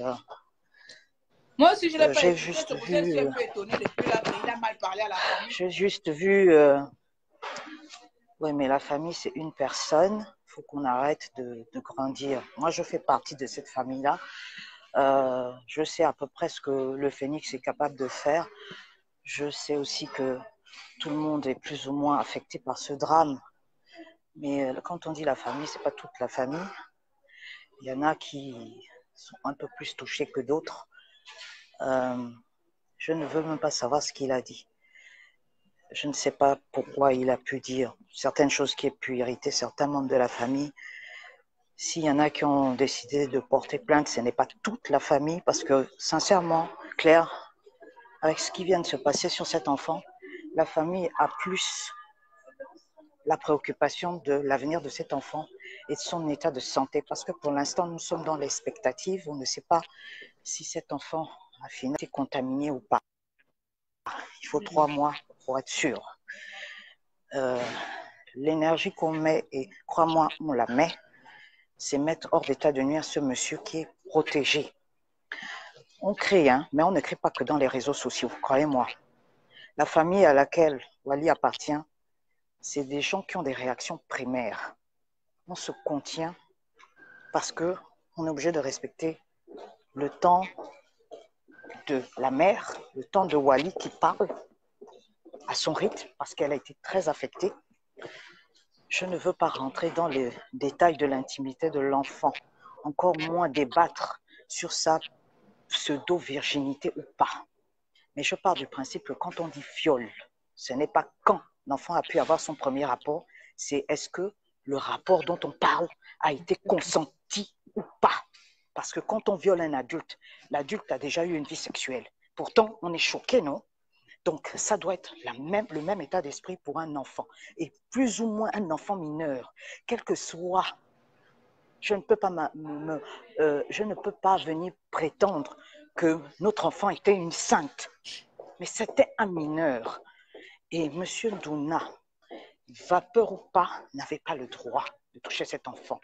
Moi aussi, je l'ai pas j'ai écouté. juste Je suis vu. un peu étonnée depuis là, mais il a mal parlé à la famille. J'ai juste vu. Ouais, mais la famille, c'est une personne. Il faut qu'on arrête de grandir. Moi, je fais partie de cette famille-là. Je sais à peu près ce que le Phénix est capable de faire. Je sais aussi que tout le monde est plus ou moins affecté par ce drame. Mais quand on dit la famille, ce n'est pas toute la famille. Il y en a qui sont un peu plus touchés que d'autres. Je ne veux même pas savoir ce qu'il a dit. Je ne sais pas pourquoi il a pu dire certaines choses qui aient pu irriter certains membres de la famille. S'il y en a qui ont décidé de porter plainte, ce n'est pas toute la famille, parce que sincèrement, Claire, avec ce qui vient de se passer sur cet enfant, la famille a plus la préoccupation de l'avenir de cet enfant et de son état de santé, parce que pour l'instant, nous sommes dans l'expectative. On ne sait pas si cet enfant a finalement été contaminé ou pas. Il faut 3 mois pour être sûr. L'énergie qu'on met, et crois-moi, on la met, c'est mettre hors d'état de nuire ce monsieur qui est protégé. On crée, mais on ne crée pas que dans les réseaux sociaux, croyez-moi. La famille à laquelle Wally appartient, c'est des gens qui ont des réactions primaires. On se contient parce qu'on est obligé de respecter le temps de la mère, le temps de Wally qui parle à son rythme parce qu'elle a été très affectée. Je ne veux pas rentrer dans les détails de l'intimité de l'enfant, encore moins débattre sur sa pseudo-virginité ou pas. Mais je pars du principe que quand on dit viol, ce n'est pas quand l'enfant a pu avoir son premier rapport, c'est est-ce que le rapport dont on parle a été consenti ou pas. Parce que quand on viole un adulte, l'adulte a déjà eu une vie sexuelle. Pourtant, on est choqué, non? Donc, ça doit être le même état d'esprit pour un enfant. Et plus ou moins un enfant mineur, quel que soit, je ne peux pas venir prétendre que notre enfant était une sainte. Mais c'était un mineur. Et M. Ndouna, vapeur ou pas, n'avait pas le droit de toucher cet enfant.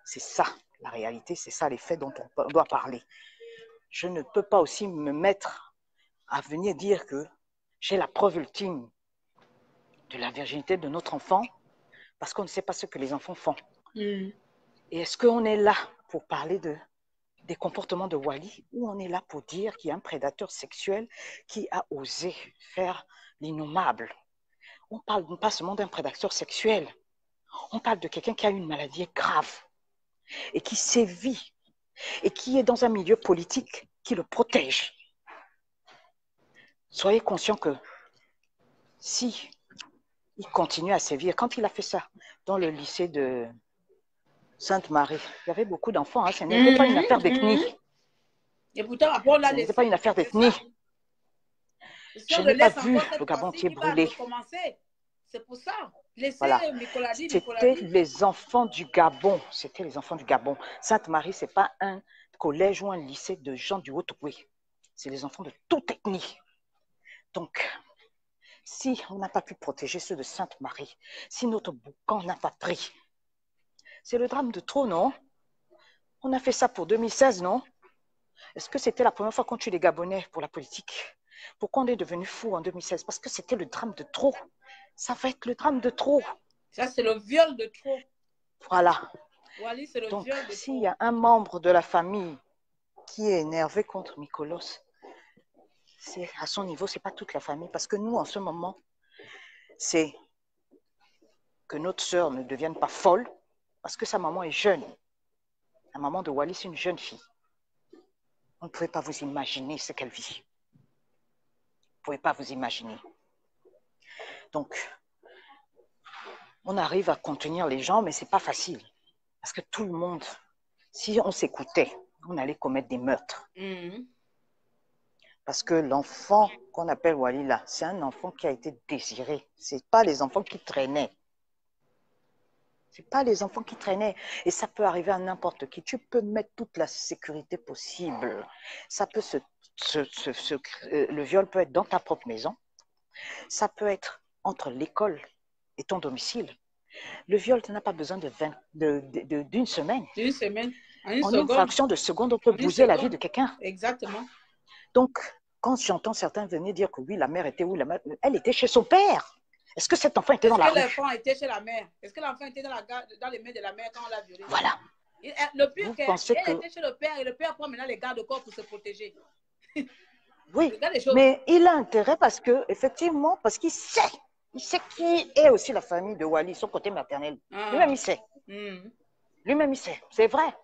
C'est ça, la réalité, c'est ça les faits dont on doit parler. Je ne peux pas aussi me mettre à venir dire que j'ai la preuve ultime de la virginité de notre enfant parce qu'on ne sait pas ce que les enfants font. Et est-ce qu'on est là pour parler des comportements de Wally ou on est là pour dire qu'il y a un prédateur sexuel qui a osé faire l'innommable? On parle pas seulement d'un prédateur sexuel, on parle de quelqu'un qui a une maladie grave et qui sévit et qui est dans un milieu politique qui le protège. Soyez conscients que si il continue à sévir, quand il a fait ça dans le lycée de Sainte-Marie, il y avait beaucoup d'enfants, ce n'était pas une affaire d'ethnie. Et pourtant, après, on l'a laissé. Ce n'était pas une affaire d'ethnie. Je n'ai pas vu le Gabon qui est brûlé. C'est pour ça. Laissez voilà. Nicoladi. C'était les enfants du Gabon. C'était les enfants du Gabon. Sainte-Marie, ce n'est pas un collège ou un lycée de gens du Haut-Toué. C'est les enfants de toute ethnie. Donc, si on n'a pas pu protéger ceux de Sainte-Marie, si notre boucan n'a pas pris, c'est le drame de trop, non? On a fait ça pour 2016, non? Est-ce que c'était la première fois qu'on tue les Gabonais pour la politique? Pourquoi on est devenu fou en 2016? Parce que c'était le drame de trop. Ça va être le drame de trop. Ça, c'est le viol de trop. Voilà. Wally, c'est le donc, viol de trop. S'il y a un membre de la famille qui est énervé contre Mikolos, c'est à son niveau, ce n'est pas toute la famille. Parce que nous, en ce moment, c'est que notre sœur ne devienne pas folle parce que sa maman est jeune. La maman de Wally, c'est une jeune fille. On ne pouvait pas vous imaginer ce qu'elle vit. Vous ne pouvez pas vous imaginer. Donc, on arrive à contenir les gens, mais ce n'est pas facile. Parce que tout le monde, si on s'écoutait, on allait commettre des meurtres. Parce que l'enfant qu'on appelle Wally là, c'est un enfant qui a été désiré. Ce n'est pas les enfants qui traînaient. Ce n'est pas les enfants qui traînaient. Et ça peut arriver à n'importe qui. Tu peux mettre toute la sécurité possible. Ça peut le viol peut être dans ta propre maison. Ça peut être entre l'école et ton domicile. Le viol, tu n'as pas besoin d'une semaine. D'une semaine. En une fraction de seconde, on peut bouger la vie de quelqu'un. Exactement. Donc, quand j'entends certains venir dire que oui, la mère était où? Elle était chez son père. Est-ce que cet enfant était dans la rue? Est-ce que l'enfant était chez la mère? Est-ce que l'enfant était dans les mains de la mère quand on l'a violé? Voilà. Le pire, elle était chez le père et le père prend maintenant les gardes-corps pour se protéger. Oui, Regarde les choses. mais il a intérêt parce que, effectivement, parce qu'il sait. Il sait qui est aussi la famille de Wally, son côté maternel. Lui-même, il sait. Lui-même, il sait. C'est vrai.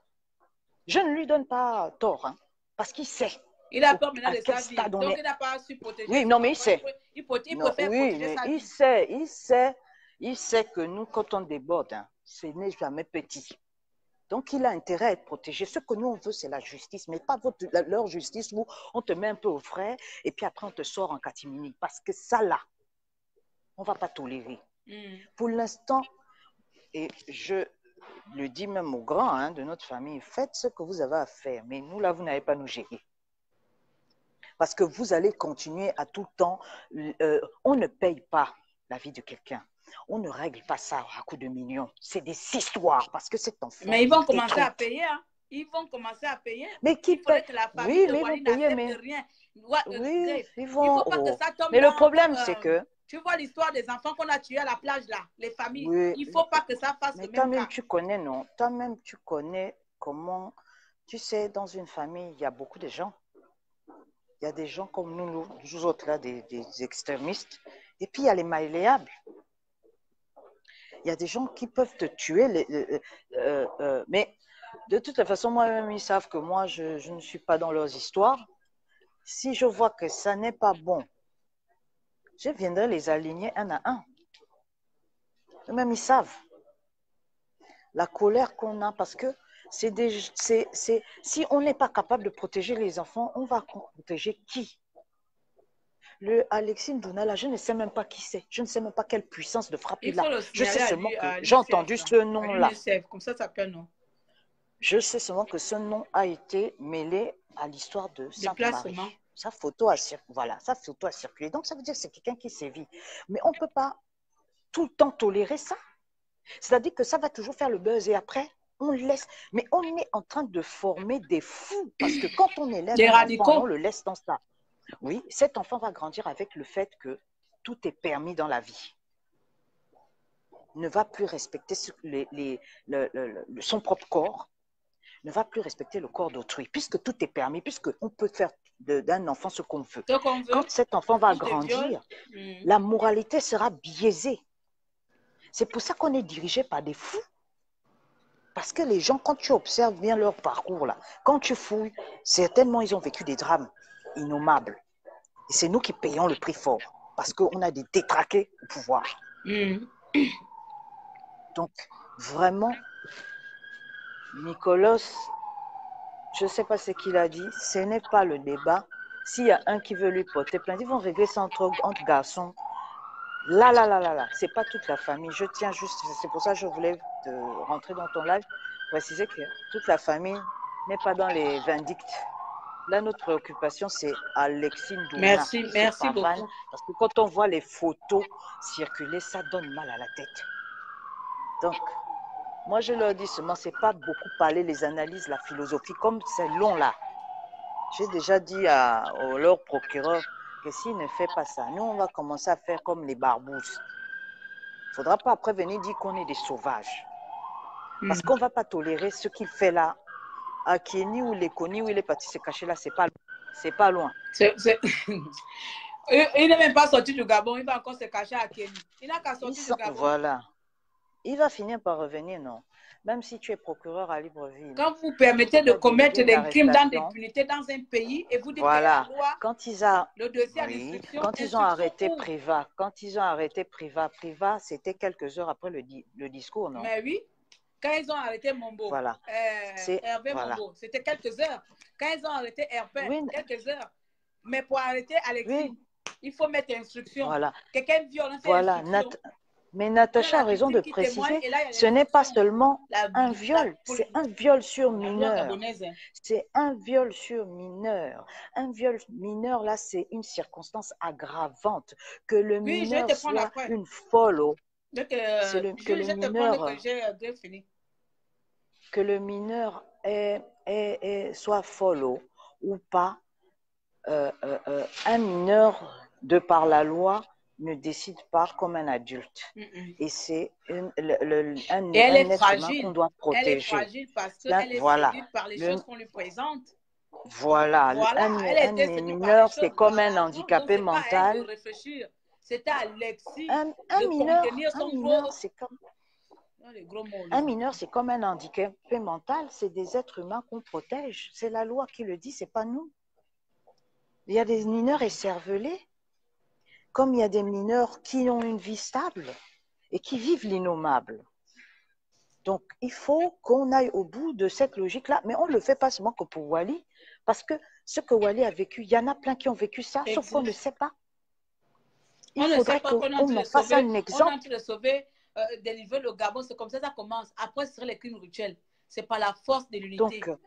Je ne lui donne pas tort, hein, parce qu'il sait. Il a peur maintenant À de quel sa vie. stade on Donc, est. il n'a pas su protéger. Oui, son non, mais il enfant. sait. Il Non, préfère oui, protéger mais sa il vie. sait, il sait que nous, quand on déborde, hein, ce n'est jamais petit. Donc, il a intérêt à être protégé. Ce que nous, on veut, c'est la justice, mais pas leur justice où on te met un peu au frais et puis après, on te sort en catimini. Parce que ça, là, on ne va pas tolérer. Pour l'instant, et je le dis même aux grands hein, de notre famille, faites ce que vous avez à faire, mais nous, là, vous n'allez pas nous gérer. Parce que vous allez continuer à tout le temps, on ne paye pas la vie de quelqu'un. On ne règle pas ça à coups de millions. C'est des histoires parce que cet enfant. Mais ils vont commencer à payer. Hein. Ils vont commencer à payer. Mais qui paye? Que la famille de Wally n'accepte mais... rien. Oui, ils vont. Il ne faut pas que ça tombe. Mais le problème, c'est que. Tu vois l'histoire des enfants qu'on a tués à la plage là, les familles. Oui, il ne faut pas que ça fasse mais le même toi-même, cas. tu connais, non? Toi-même, tu connais comment. Tu sais, dans une famille, il y a beaucoup de gens. Il y a des gens comme nous autres là, des extrémistes. Et puis, il y a les malléables. Il y a des gens qui peuvent te tuer. Mais de toute façon, moi-même, ils savent que moi, je ne suis pas dans leurs histoires. Si je vois que ça n'est pas bon, je viendrai les aligner un à un. Eux-mêmes, ils savent. La colère qu'on a, parce que si on n'est pas capable de protéger les enfants, on va protéger qui? Le Alexis Ndouna, là, je ne sais même pas qui c'est. Je ne sais même pas quelle puissance de frappe il a. Je sais seulement que j'ai entendu ce nom-là. Comme ça s'appelle, non? Je sais seulement que ce nom a été mêlé à l'histoire de Sainte-Marie. Sa photo a circulé. Donc, ça veut dire que c'est quelqu'un qui sévit. Mais on ne peut pas tout le temps tolérer ça. C'est-à-dire que ça va toujours faire le buzz et après, on laisse. Mais on est en train de former des fous. Parce que quand on élève un enfant, on le laisse dans ça. Oui, cet enfant va grandir avec le fait que tout est permis dans la vie. Ne va plus respecter son propre corps, ne va plus respecter le corps d'autrui, puisque tout est permis, puisqu'on peut faire d'un enfant ce qu'on veut. Quand cet enfant va grandir, la moralité sera biaisée. C'est pour ça qu'on est dirigé par des fous. Parce que les gens, quand tu observes bien leur parcours, là, quand tu fouilles, certainement ils ont vécu des drames innommables. Et c'est nous qui payons le prix fort, parce qu'on a des détraqués au pouvoir. Donc, vraiment, Nicolas, je ne sais pas ce qu'il a dit, ce n'est pas le débat. S'il y a un qui veut lui porter plainte, ils vont régler ça entre garçons. Là, c'est pas toute la famille. Je tiens juste, c'est pour ça que je voulais rentrer dans ton live, préciser que toute la famille n'est pas dans les vindictes. Là, notre préoccupation, c'est Alexis Ndouna. Merci beaucoup. Parce que quand on voit les photos circuler, ça donne mal à la tête. Donc, moi, je leur dis seulement, c'est pas beaucoup parler, les analyses, la philosophie, comme c'est long là. J'ai déjà dit à leur procureur que s'il ne fait pas ça, nous, on va commencer à faire comme les barbouzes. Il ne faudra pas après venir dire qu'on est des sauvages. Parce qu'on ne va pas tolérer ce qu'il fait là. À Kény ou les Koni, où il est parti se cacher là, c'est pas loin. Il n'est même pas sorti du Gabon, il va encore se cacher à Kény. Il n'a qu'à sortir du Gabon. Voilà. Il va finir par revenir, non? Même si tu es procureur à Libreville. Quand vous permettez de commettre des crimes dans l'impunité dans un pays et vous dites voilà. que la loi, quand le dossier à l'instruction, quand ils ont arrêté Priva, c'était quelques heures après le discours, non? Mais oui. Quand ils ont arrêté Mombo, voilà. Hervé Mombo, c'était quelques heures. Quand ils ont arrêté Hervé, quelques heures. Mais pour arrêter Alexis, il faut mettre instruction. Voilà. Quelqu'un viole, voilà. Mais Natacha a raison de préciser, ce n'est pas seulement un viol, c'est un viol sur mineur. C'est un viol sur mineur. Un viol mineur, là, c'est une circonstance aggravante. Que le mineur soit une folle. Que le mineur soit follow ou pas, un mineur, de par la loi, ne décide pas comme un adulte. Et c'est un être humain qu'on doit protéger. Elle est fragile parce qu'elle est séduite par les choses qu'on lui présente. Voilà, Voilà, elle a un été séduite par les mineur, c'est choses. comme un Donc, handicapé c'est pas à elle de mental. réfléchir. C'était à Alexis Un de mineur, contenir un son mineur, gros... c'est comme Non, les gros mots, un là. mineur, c'est comme un handicapé mental. C'est des êtres humains qu'on protège. C'est la loi qui le dit, c'est pas nous. Il y a des mineurs écervelés, comme il y a des mineurs qui ont une vie stable et qui vivent l'innommable. Donc, il faut qu'on aille au bout de cette logique-là. Mais on ne le fait pas seulement que pour Wally, parce que ce que Wally a vécu, il y en a plein qui ont vécu ça, sauf qu'on ne sait pas. Il On ne sait faudrait pas qu'on est en train qu'on en de fasse un sauver, on est en exemple. train de sauver, délivrer le Gabon. C'est comme ça que ça commence. Après, ce serait les crimes rituels. C'est pas la force de l'unité. Donc,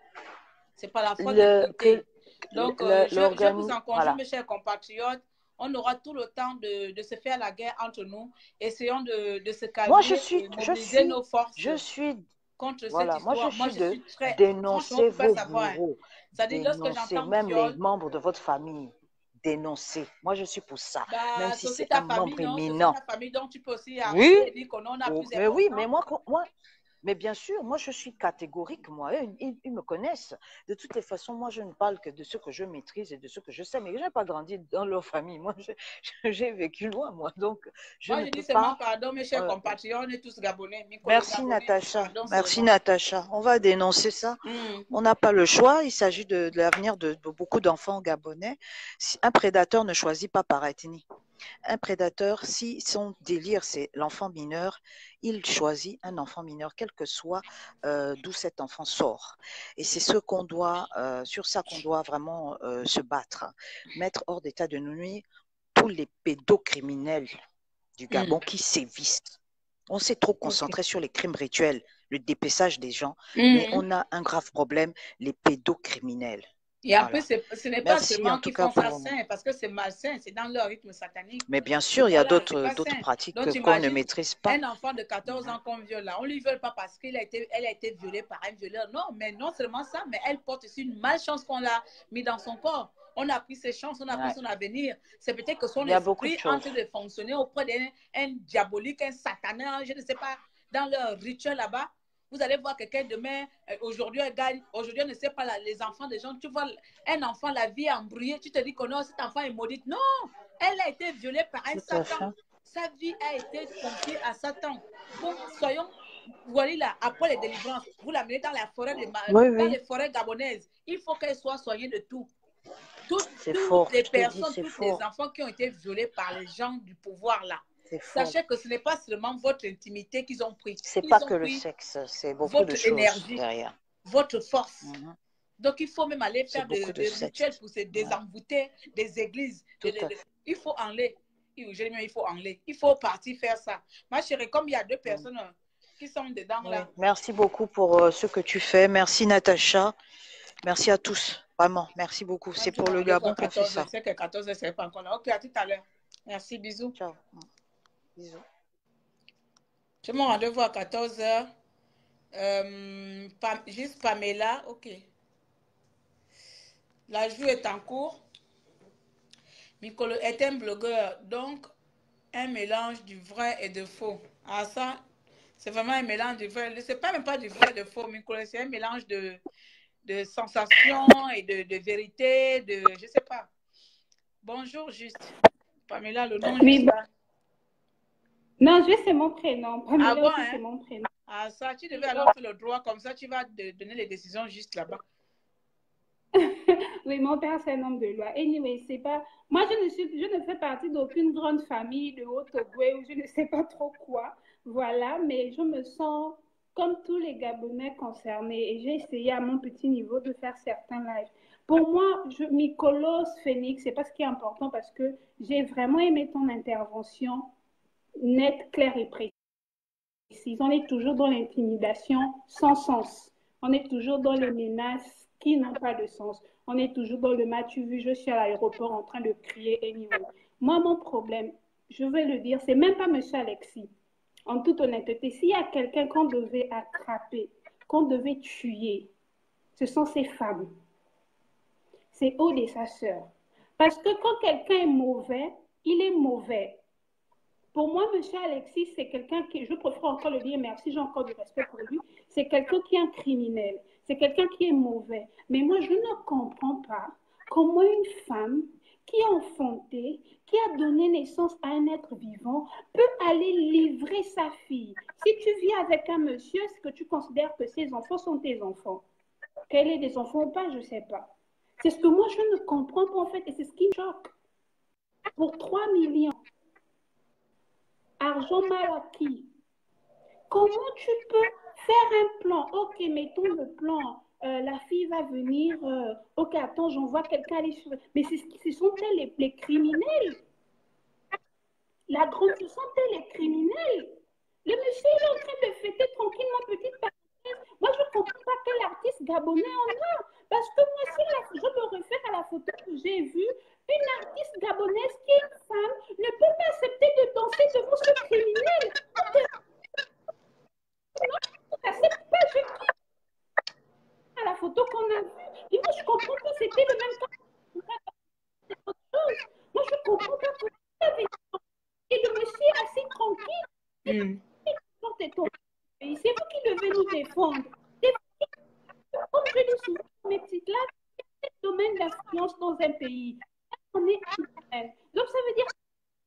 C'est pas la force de l'unité. Donc, je vous en conjure, voilà. mes chers compatriotes, on aura tout le temps de se faire la guerre entre nous. Essayons de se calmer Moi, et mobiliser nos forces contre cette histoire. Moi, je suis de très... dénoncer vos savoir, hein. bourreaux. C'est-à-dire, lorsque Dénoncer j'entends même viol, les membres de votre famille. Dénoncer. Moi, je suis pour ça. bah, Même si c'est aussi c'est ta un famille, membre non? C'est aussi éminent. ta famille, donc tu peux aussi Oui. arriver et dire qu'on en a plus Mais oui, mais important. moi, mais bien sûr, moi, je suis catégorique, moi. Ils me connaissent. De toutes les façons, moi, je ne parle que de ce que je maîtrise et de ce que je sais. Mais je n'ai pas grandi dans leur famille. Moi, j'ai vécu loin, moi. Donc, Moi, je dis seulement pardon, mes chers compatriotes, on est tous Gabonais. Merci, Gabonais, Natacha. pardon, Merci, Natacha. On va dénoncer ça. On n'a pas le choix. Il s'agit de l'avenir de beaucoup d'enfants gabonais. Un prédateur ne choisit pas par ethnie. Un prédateur, si son délire, c'est l'enfant mineur, il choisit un enfant mineur, quel que soit d'où cet enfant sort. Et c'est ce qu'on doit, sur ça qu'on doit vraiment se battre. Mettre hors d'état de nuire tous les pédocriminels du Gabon qui sévissent. On s'est trop concentré sur les crimes rituels, le dépêchage des gens, mais on a un grave problème, les pédocriminels. Et après, ce n'est pas seulement qu'ils font ça sain, parce que c'est malsain, c'est dans leur rythme satanique. Mais bien sûr, il y a d'autres pratiques qu'on ne maîtrise pas. Un enfant de 14 ans qu'on viole là, on ne lui viole pas parce qu'elle a été violée par un violeur. Non, mais non seulement ça, mais elle porte aussi une malchance qu'on l'a mis dans son corps. On a pris ses chances, on a pris son avenir. C'est peut-être que son esprit est en train de fonctionner auprès d'un diabolique, un satanin, je ne sais pas, dans leur rituel là-bas. Vous allez voir quelqu'un demain, aujourd'hui elle gagne, aujourd'hui on ne sait pas les enfants des gens. Tu vois un enfant, la vie est embrouillée, tu te dis que non, cet enfant est maudit. Non, elle a été violée par un Satan. Sa vie a été confiée à Satan. Donc soyons, voilà là, après les délivrances, vous l'amenez dans la forêt, dans les forêts gabonaises. Il faut qu'elle soit soignée de tout. Toutes les personnes, tous les enfants qui ont été violés par les gens du pouvoir là. Sachez que ce n'est pas seulement votre intimité qu'ils ont pris. C'est pas que le sexe, c'est beaucoup de choses énergie, derrière. Votre force. Donc, il faut même aller faire des rituels pour se désenvoûter des églises. Il faut enlever. Il faut enlever. Il faut partir faire ça. Ma chérie, comme il y a deux personnes qui sont dedans là. Merci beaucoup pour ce que tu fais. Merci Natacha. Merci à tous. Vraiment, merci beaucoup. C'est pour le Gabon qu'on fait ça. C'est que 14 heures, c'est pas encore là. Ok, à tout à l'heure. Merci, bisous. Ciao. Bisous. J'ai mon rendez-vous à 14 heures. Juste Pamela, ok. La joue est en cours. Mikolo est un blogueur, donc un mélange du vrai et de faux. Ah ça, c'est vraiment un mélange du vrai. C'est pas même pas du vrai et de faux, Mikolo, c'est un mélange de sensations et de vérité, je sais pas. Bonjour, juste. Pamela, le nom juste là. Non, juste c'est mon prénom. Pamela, ah bon, c'est mon prénom. Ah ça, tu devais alors faire le droit, comme ça tu vas donner les décisions juste là-bas. Oui, mon père, c'est un homme de loi. Anyway, c'est pas... Moi, je ne fais partie d'aucune grande famille de Haut-Ogooué ou je ne sais pas trop quoi. Voilà, mais je me sens comme tous les Gabonais concernés et j'ai essayé à mon petit niveau de faire certains lives. Pour moi, Mykolos, Phoenix, c'est pas ce qui est important parce que j'ai vraiment aimé ton intervention nette, claire et précise. On est toujours dans l'intimidation sans sens. On est toujours dans les menaces qui n'ont pas de sens. On est toujours dans le match vu, je suis à l'aéroport en train de crier anyway. Moi, mon problème, je vais le dire, c'est même pas M. Alexis. En toute honnêteté, s'il y a quelqu'un qu'on devait attraper, qu'on devait tuer, ce sont ces femmes. C'est Aude et sa sœur. Parce que quand quelqu'un est mauvais, il est mauvais. Pour moi, M. Alexis, c'est quelqu'un qui, je préfère encore le dire, merci, j'ai encore du respect pour lui, c'est quelqu'un qui est un criminel. c'est quelqu'un qui est mauvais. Mais moi, je ne comprends pas comment une femme qui est enfantée, qui a donné naissance à un être vivant, peut aller livrer sa fille. Si tu vis avec un monsieur, est-ce que tu considères que ses enfants sont tes enfants? Qu'elle ait des enfants ou pas, je ne sais pas. C'est ce que moi, je ne comprends pas en fait, et c'est ce qui me choque. Pour 3 millions, argent mal acquis, comment tu peux faire un plan? Ok, mettons le plan. La fille va venir. Ok, attends, j'envoie quelqu'un aller sur. Mais ce sont-elles les criminels? La grande, ce sont-elles les criminels? Le monsieur il est en train de fêter tranquillement, petite parenthèse. Moi, je ne comprends pas quel artiste gabonais on a. Parce que moi, si je me réfère à la photo que j'ai vue, une artiste gabonaise qui est une femme ne peut pas accepter de danser devant ce criminel. Non, n'accepte pas, je quitte à la photo qu'on a vue. Et moi, je comprends pas, c'était le même temps. Moi, je comprends pas comment ça avait. Et le monsieur est assis tranquille. C'est vous qui devez nous défendre. Comme je dis souvent, mes petites là, c'est le domaine d'influence dans un pays. On est un. Donc, ça veut dire que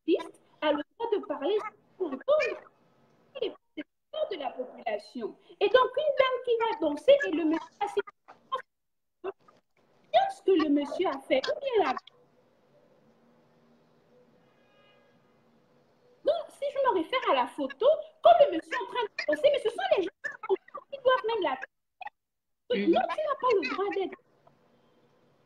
l'artiste a le droit de parler sans entendre les de la population. Et donc, une dame qui va danser et le monsieur assis. Ce que le monsieur a fait, ou bien la. Donc, si je me réfère à la photo, quand le monsieur est en train de danser, mais ce sont les gens qui doivent même la. Non, tu n'as pas le droit d'être.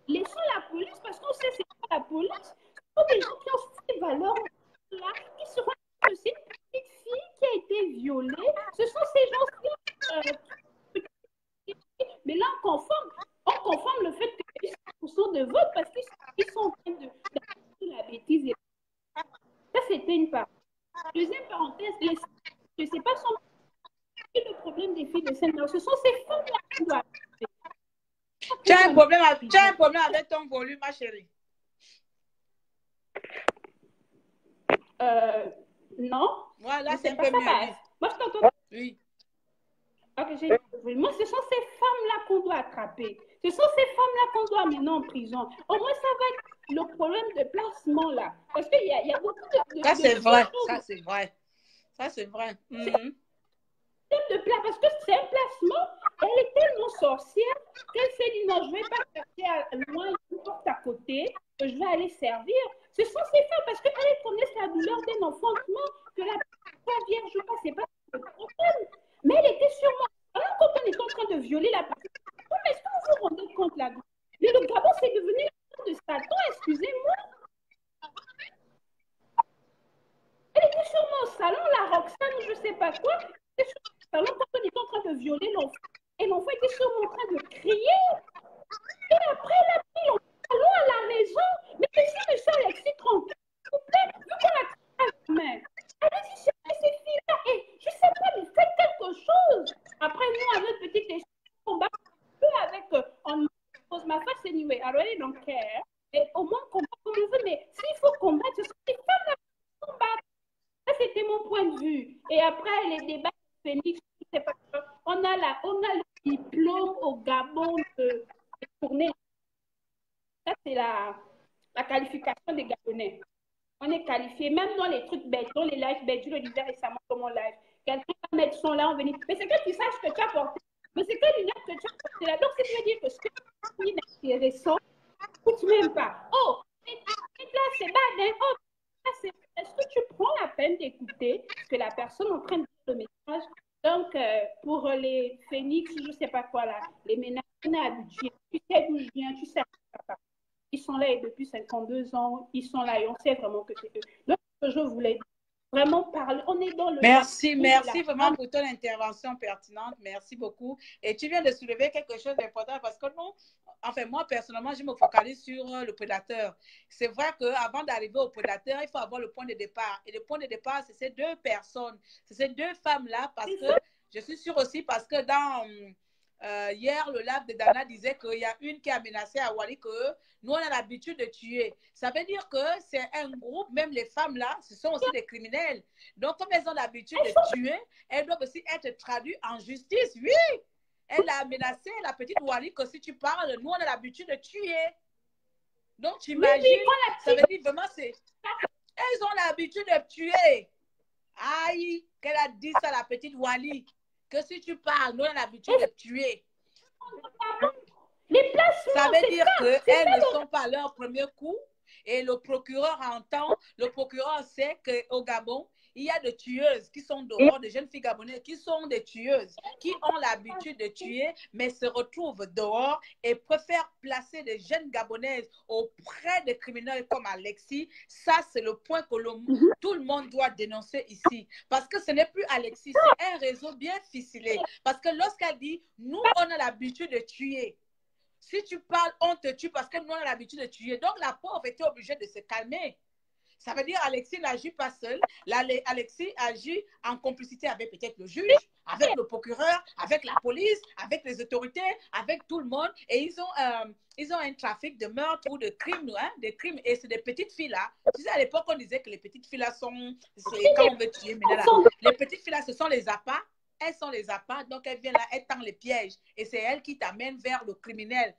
Laissons la police, parce qu'on sait c'est pas la police. Ce sont des gens qui ont ces valeurs-là, qui seront. C'est une petite fille qui a été violée. Ce sont ces gens-ci. Mais là, on conforme le fait qu'ils sont de vote parce qu'ils sont en train de la bêtise. Ça, c'était une part. Deuxième parenthèse, je ne sais pas son. Le problème des filles de Saint-Denis, ce sont ces femmes-là qui doivent. Tu as un problème avec ton volume, ma chérie. Non. Voilà, c'est un peu mieux. Moi, je t'entends. Oui. Okay, moi, ce sont ces femmes-là qu'on doit attraper. Ce sont ces femmes-là qu'on doit amener en prison. Au moins, ça va être le problème de placement, là. Parce qu'il y a beaucoup de... Ça, c'est vrai. Ça, c'est vrai. Ça, c'est vrai. Parce que c'est un placement. Elle est tellement sorcière qu'elle s'est dit, non, je ne vais pas chercher loin, une porte à côté, que je vais aller servir. Ce sont ces femmes, parce qu'elles connaissent la douleur d'un enfantement, que la vierge ou pas, c'est pas le problème. Mais elle était sûrement. Alors, quand on est en train de violer la personne, est-ce que vous vous rendez compte là? Mais le Gabon, c'est devenu la de Satan, excusez-moi. Elle était sûrement au salon, la Roxane, je ne sais pas quoi. Elle était sûrement au salon quand on est en train de violer l'enfant. Et l'enfant était sûrement en train de crier. Et après, elle a pris l'enfant salon à la maison. Mais si monsieur Alexis tranquille, s'il vous plaît, vu qu'on a crié à la main. Allez-y chercher ces filles-là. Et je ne sais pas, mais faites quelque chose. Après, nous, à notre petite échelle, on bat un peu avec. On pose ma face anyway. I really don't care. Et au moins, on combat comme on veut. Mais s'il faut combattre, ce sont les femmes qui combattent. Ça, c'était mon point de vue. Et après, les débats de Phoenix, je ne sais pas. On a le diplôme au Gabon de tourner. Ça, c'est la qualification des Gabonais. On est qualifié, même dans les trucs bêtes, dans les lives bêtes, je le disais récemment comme on live. Quelqu'un va mettre son là, on va venir. Mais c'est que tu saches que tu as porté. Mais c'est que lunettes que tu as porté là. Donc, ça veut dire que ce que tu as intéressant, écoute même pas. Oh, là, c'est bad, hein? Oh, est-ce que tu prends la peine d'écouter ce que la personne est en train de dire le message? Donc, pour les Phoenix, je ne sais pas quoi là, les ménages, on est habitués. Tu sais d'où je viens, tu sais pas. Ils sont là et depuis 52 ans, ils sont là et on sait vraiment que c'est eux. Donc, ce que je voulais vraiment parler, on est dans le... Merci vraiment pour ton intervention pertinente. Merci beaucoup. Et tu viens de soulever quelque chose d'important parce que non, enfin moi personnellement, je me focalise sur le prédateur. C'est vrai qu'avant d'arriver au prédateur, il faut avoir le point de départ. Et le point de départ, c'est ces deux personnes, c'est ces deux femmes-là parce que je suis sûre aussi parce que dans... hier, le live de Dana disait qu'il y a une qui a menacé à Wally que nous, on a l'habitude de tuer. Ça veut dire que c'est un groupe, même les femmes là, ce sont aussi des criminels. Donc, comme elles ont l'habitude de tuer, elles doivent aussi être traduites en justice. Oui, Elle a menacé la petite Wally que si tu parles, nous, on a l'habitude de tuer. Donc, tu imagines, ça veut dire vraiment, c'est... Elles ont l'habitude de tuer. Aïe, qu'elle a dit ça, la petite Wally. Que si tu parles, nous, on a l'habitude de tuer. Les placements, ça veut dire qu'elles ne sont pas à leur premier coup. Et le procureur entend, le procureur sait qu'au Gabon, il y a des tueuses qui sont dehors, des jeunes filles gabonaises qui sont des tueuses, qui ont l'habitude de tuer, mais se retrouvent dehors et préfèrent placer des jeunes gabonaises auprès des criminels comme Alexis. Ça, c'est le point que tout le monde doit dénoncer ici. Parce que ce n'est plus Alexis, c'est un réseau bien ficelé. Parce que lorsqu'elle dit, nous, on a l'habitude de tuer. Si tu parles, on te tue parce que nous, on a l'habitude de tuer. Donc, la pauvre était obligée de se calmer. Ça veut dire Alexis n'agit pas seul. Alexis agit en complicité avec peut-être le juge, avec le procureur, avec la police, avec les autorités, avec tout le monde. Et ils ont un trafic de meurtres ou de crimes, hein, des crimes. Et c'est des petites filles-là. Tu sais, à l'époque, on disait que les petites filles-là sont... Quand on veut tuer, mais là, les petites filles-là, ce sont les appâts. Elles sont les appâts, donc elles viennent là, elles tendent les pièges. Et c'est elles qui t'amènent vers le criminel.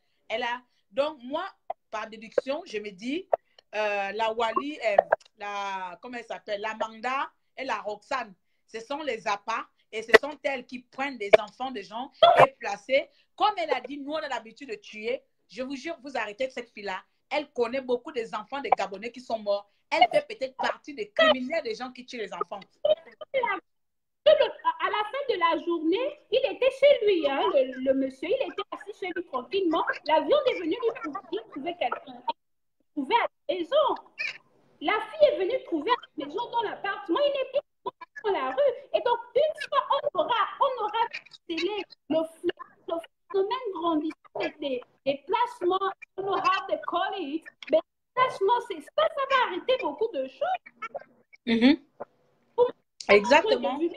Donc, moi, par déduction, je me dis... la Wally, comment elle s'appelle, la Manda et la Roxane, ce sont les appâts et ce sont elles qui prennent des enfants de gens et placés. Comme elle a dit, nous on a l'habitude de tuer. Je vous jure, vous arrêtez cette fille-là. Elle connaît beaucoup des enfants des Gabonais qui sont morts. Elle fait peut-être partie des criminels, des gens qui tuent les enfants. À la fin de la journée, il était chez lui, hein, le monsieur, il était assis chez lui tranquillement. L'avion est venu lui trouver quelqu'un. Trouver à la maison. La fille est venue trouver à la maison dans l'appartement. Il n'est plus dans la rue. Et donc, une fois, on aura scellé le phénomène grandissant des placements, on aura des collègues. Mais les placements, ça va arrêter beaucoup de choses. Exactement. Lui,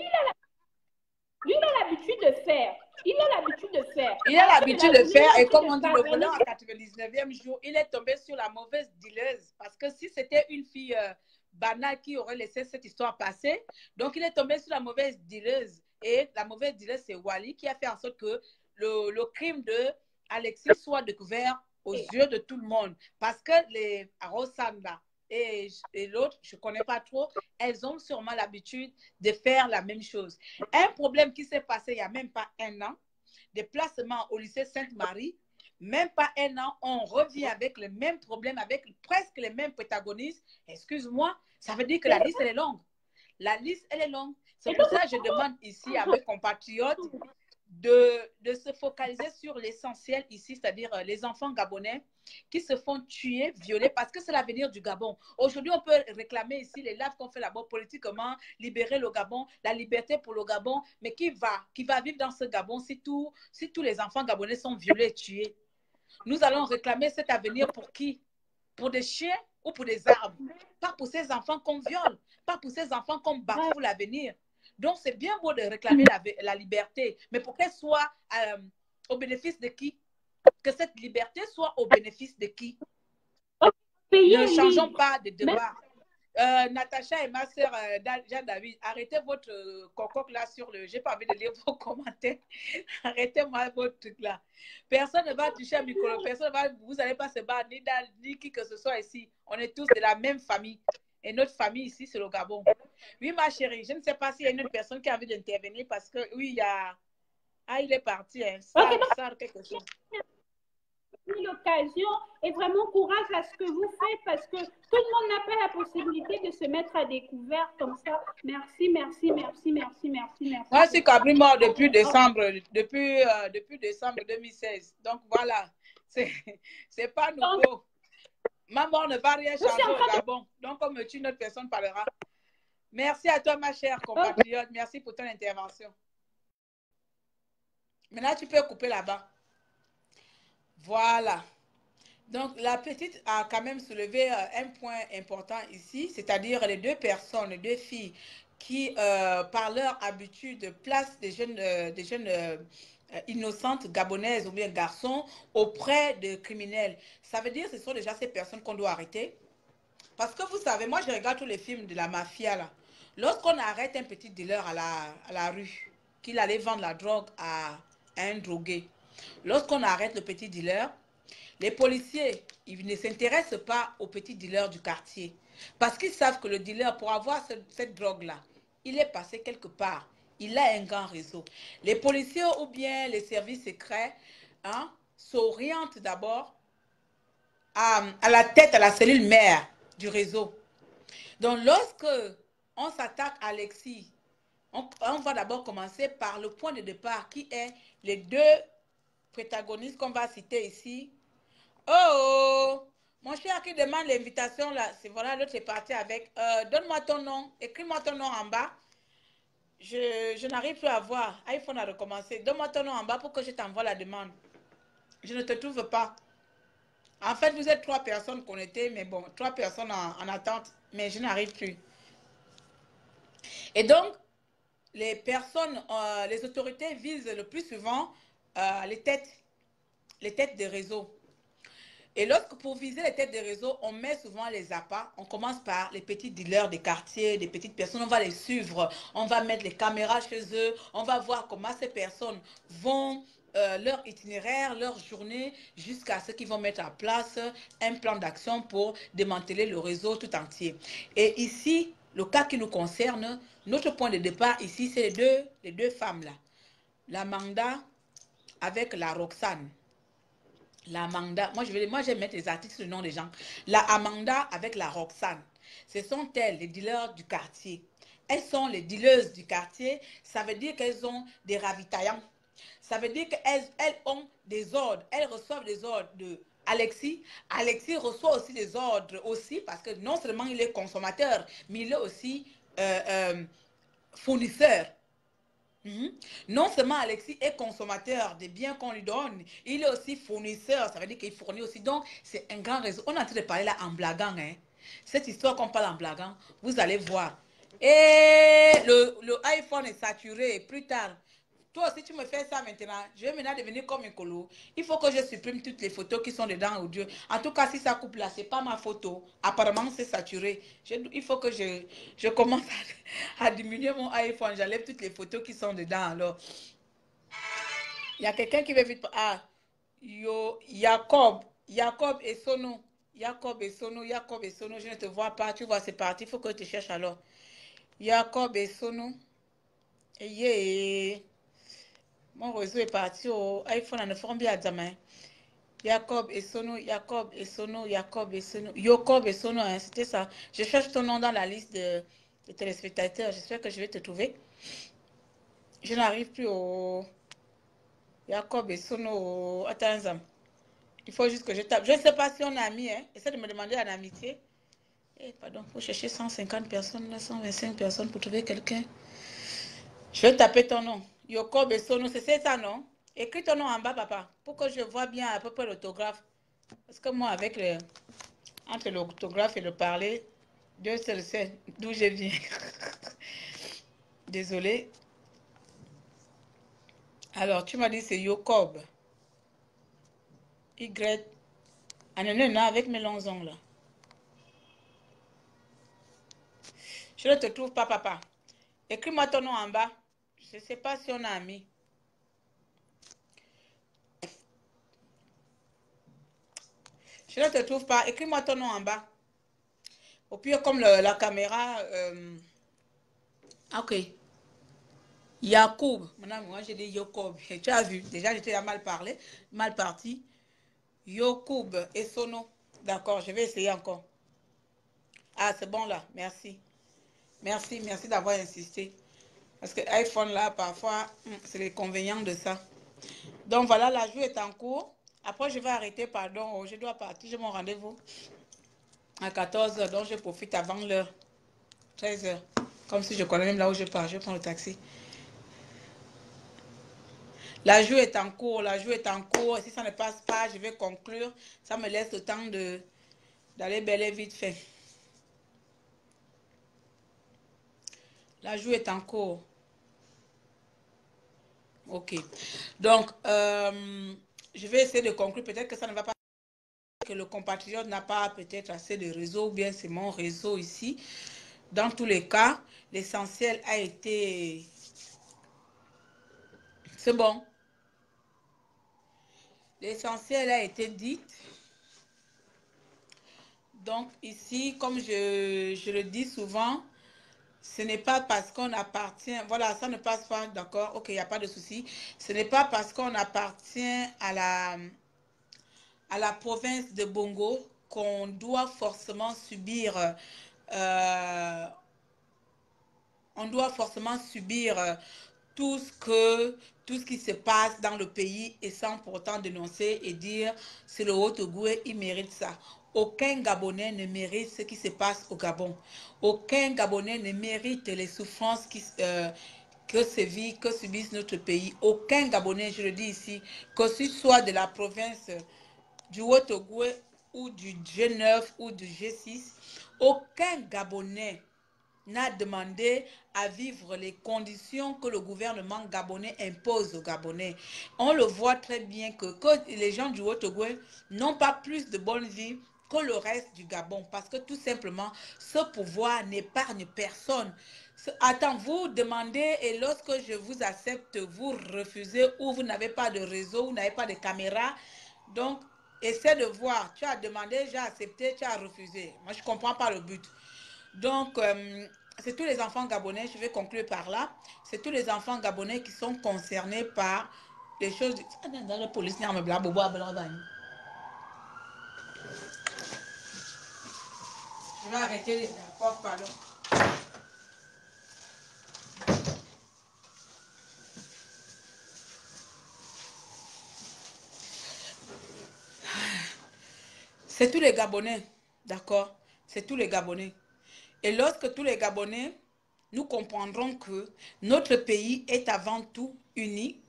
il a l'habitude de faire. Il a l'habitude de faire. Il a l'habitude de faire. Et comme on dit, le voleur à 99e jour, il est tombé sur la mauvaise dealeuse. Parce que si c'était une fille banale qui aurait laissé cette histoire passer, donc il est tombé sur la mauvaise dealeuse. Et la mauvaise dealeuse, c'est Wally qui a fait en sorte que le crime de Alexis soit découvert aux yeux de tout le monde. Parce que les Rosanda et l'autre, je ne connais pas trop, elles ont sûrement l'habitude de faire la même chose. Un problème qui s'est passé il n'y a même pas un an, des placements au lycée Sainte-Marie, même pas un an, on revient avec le même problème, avec presque les mêmes protagonistes. Excuse-moi, ça veut dire que la liste, elle est longue. La liste, elle est longue. C'est pour ça que je demande ici à mes compatriotes de se focaliser sur l'essentiel ici, c'est-à-dire les enfants gabonais qui se font tuer, violer, parce que c'est l'avenir du Gabon. Aujourd'hui, on peut réclamer ici les lives qu'on fait là-bas politiquement, libérer le Gabon, la liberté pour le Gabon, mais qui va vivre dans ce Gabon si tous les enfants gabonais sont violés et tués? Nous allons réclamer cet avenir pour qui? Pour des chiens ou pour des arbres? Pas pour ces enfants qu'on viole, pas pour ces enfants qu'on bafoue l'avenir. Donc, c'est bien beau de réclamer la liberté, mais pour qu'elle soit au bénéfice de qui? Que cette liberté soit au bénéfice de qui? Ne changeons pas de débat. Natacha et ma soeur Jean David, arrêtez votre cocoque là sur le... J'ai pas envie de lire vos commentaires. Arrêtez-moi votre truc là. Personne ne va toucher un micro. Personne va... Vous n'allez pas se battre ni qui que ce soit ici. On est tous de la même famille. Et notre famille ici, c'est le Gabon. Oui, ma chérie, je ne sais pas s'il y a une autre personne qui a envie d'intervenir parce que, oui, il y a... Ah, il est parti, hein. Ça, quelque chose. L'occasion et vraiment courage à ce que vous faites parce que tout le monde n'a pas la possibilité de se mettre à découvert comme ça. Merci, merci, merci, merci, merci, merci. Moi, je suis Cabri mort depuis décembre 2016. Donc, voilà. C'est pas nouveau. Ma mort ne va rien changer au Gabon. Donc, comme tu, une autre personne parlera. Merci à toi, ma chère compatriote. Merci pour ton intervention. Maintenant, tu peux couper là-bas. Voilà. Donc, la petite a quand même soulevé un point important ici, c'est-à-dire les deux personnes, les deux filles qui, par leur habitude, placent des jeunes innocentes gabonaises ou bien garçons auprès de criminels. Ça veut dire que ce sont déjà ces personnes qu'on doit arrêter. Parce que vous savez, moi, je regarde tous les films de la mafia, là. Lorsqu'on arrête un petit dealer à la rue, qu'il allait vendre la drogue un drogué. Lorsqu'on arrête le petit dealer, les policiers, ils ne s'intéressent pas aux petits dealers du quartier. Parce qu'ils savent que le dealer, pour avoir cette drogue-là, il est passé quelque part. Il a un grand réseau. Les policiers ou bien les services secrets hein, s'orientent d'abord à la tête, à la cellule mère du réseau. Donc, lorsque on s'attaque à Alexis, on va d'abord commencer par le point de départ qui est les deux protagonistes qu'on va citer ici. Oh, mon cher qui demande l'invitation là, c'est voilà, l'autre est parti avec. Donne-moi ton nom, écris-moi ton nom en bas. Je n'arrive plus à voir. iPhone a recommencé. Donne-moi ton nom en bas pour que je t'envoie la demande. Je ne te trouve pas. En fait, vous êtes 3 personnes connectées, mais bon, 3 personnes en attente, mais je n'arrive plus. Et donc, les personnes, les autorités visent le plus souvent les têtes des réseaux. Et lorsque pour viser les têtes des réseaux, on met souvent les appâts. On commence par les petits dealers des quartiers, des petites personnes. On va les suivre. On va mettre les caméras chez eux. On va voir comment ces personnes vont, leur itinéraire, leur journée, jusqu'à ce qu'ils vont mettre en place un plan d'action pour démanteler le réseau tout entier. Et ici, le cas qui nous concerne, notre point de départ ici, c'est les deux femmes-là. L'Amanda avec la Roxane. La Amanda, moi je vais mettre les articles sur le nom des gens. La Amanda avec la Roxane. Ce sont elles, les dealers du quartier. Elles sont les dealeuses du quartier. Ça veut dire qu'elles ont des ravitaillants. Ça veut dire qu'elles ont des ordres. Elles reçoivent des ordres de Alexis. Alexis reçoit aussi des ordres aussi parce que non seulement il est consommateur, mais il est aussi fournisseur. Non seulement Alexis est consommateur des biens qu'on lui donne, il est aussi fournisseur, ça veut dire qu'il fournit aussi. Donc, c'est un grand réseau. On est en train de parler là en blaguant. Hein. Cette histoire qu'on parle en blaguant, vous allez voir. Et le iPhone est saturé. Plus tard, toi aussi tu me fais ça maintenant, je vais maintenant devenir comme un colo. Il faut que je supprime toutes les photos qui sont dedans audio. En tout cas, si ça coupe là, c'est pas ma photo. Apparemment, c'est saturé. Il faut que je commence à diminuer mon iPhone. J'enlève toutes les photos qui sont dedans. Alors, il y a quelqu'un qui veut vite. Ah, Jacob et Sono. Jacob et Sono, je ne te vois pas. Tu vois, c'est parti. Il faut que je te cherche alors. Jacob et Sono. Yeah. Mon réseau est parti au iPhone à ne forme bien à demain. Jacob et Sono, Jacob et Sono, Jacob et Sono. Jacob et Sono, hein, c'était ça. Je cherche ton nom dans la liste de téléspectateurs. J'espère que je vais te trouver. Je n'arrive plus au Jacob et Sono. Attends, il faut juste que je tape. Je ne sais pas si on a mis, hein. Essaie de me demander en amitié. Eh, pardon, il faut chercher 150 personnes, 125 personnes pour trouver quelqu'un. Je vais taper ton nom. Jacob et Sono, c'est ça, non? Écris ton nom en bas, papa, pour que je vois bien à peu près l'autographe. Parce que moi, avec entre l'autographe et le parler, Dieu seul sait d'où je viens. Désolé. Alors, tu m'as dit c'est Jacob. Y. Ah non, avec mes longs ongles. Je ne te trouve pas, papa. Écris-moi ton nom en bas. Je ne sais pas si on a mis. Je ne te trouve pas. Écris-moi ton nom en bas. Au pire, comme la caméra... Ok. Yacoub. Maintenant, moi, j'ai dit Jacob. Tu as vu. Déjà, j'étais mal parlé. Mal parti. Jacoub et Sono. D'accord, je vais essayer encore. Ah, c'est bon là. Merci. Merci d'avoir insisté. Parce que iPhone là, parfois, c'est les convénients de ça. Donc voilà, la joue est en cours. Après, je vais arrêter, pardon. Je dois partir. J'ai mon rendez-vous à 14 h. Donc, je profite avant l'heure. 13 h. Comme si je connais même là où je pars. Je prends le taxi. La joue est en cours. La joue est en cours. Et si ça ne passe pas, je vais conclure. Ça me laisse le temps d'aller bel et vite fait. La joue est en cours. Ok. Donc, je vais essayer de conclure. Peut-être que ça ne va pas. Que le compatriote n'a pas peut-être assez de réseau. Ou bien c'est mon réseau ici. Dans tous les cas, l'essentiel a été... C'est bon. L'essentiel a été dit. Donc ici, comme je le dis souvent, ce n'est pas parce qu'on appartient, voilà, ça ne passe pas, d'accord, ok, il n'y a pas de souci. Ce n'est pas parce qu'on appartient à la province de Bongo qu'on doit forcément subir, euh, on doit forcément subir tout ce qui se passe dans le pays et sans pourtant dénoncer et dire c'est le Haut-Ogooué, il mérite ça. Aucun Gabonais ne mérite ce qui se passe au Gabon. Aucun Gabonais ne mérite les souffrances que subissent notre pays. Aucun Gabonais, je le dis ici, que ce soit de la province du Haut-Ogooué ou du G9 ou du G6, aucun Gabonais n'a demandé à vivre les conditions que le gouvernement gabonais impose aux Gabonais. On le voit très bien que les gens du Haut-Ogooué n'ont pas plus de bonne vie que le reste du Gabon parce que tout simplement, ce pouvoir n'épargne personne. Attends, vous demandez et lorsque je vous accepte, vous refusez ou vous n'avez pas de réseau, vous n'avez pas de caméra. Donc, essaie de voir. Tu as demandé, j'ai accepté, tu as refusé. Moi, je ne comprends pas le but. Donc, c'est tous les enfants gabonais, je vais conclure par là, c'est tous les enfants gabonais qui sont concernés par les choses... La police, je vais arrêter les portes, pardon. C'est tous les Gabonais, d'accord? C'est tous les Gabonais. Et lorsque tous les Gabonais, nous comprendrons que notre pays est avant tout uni,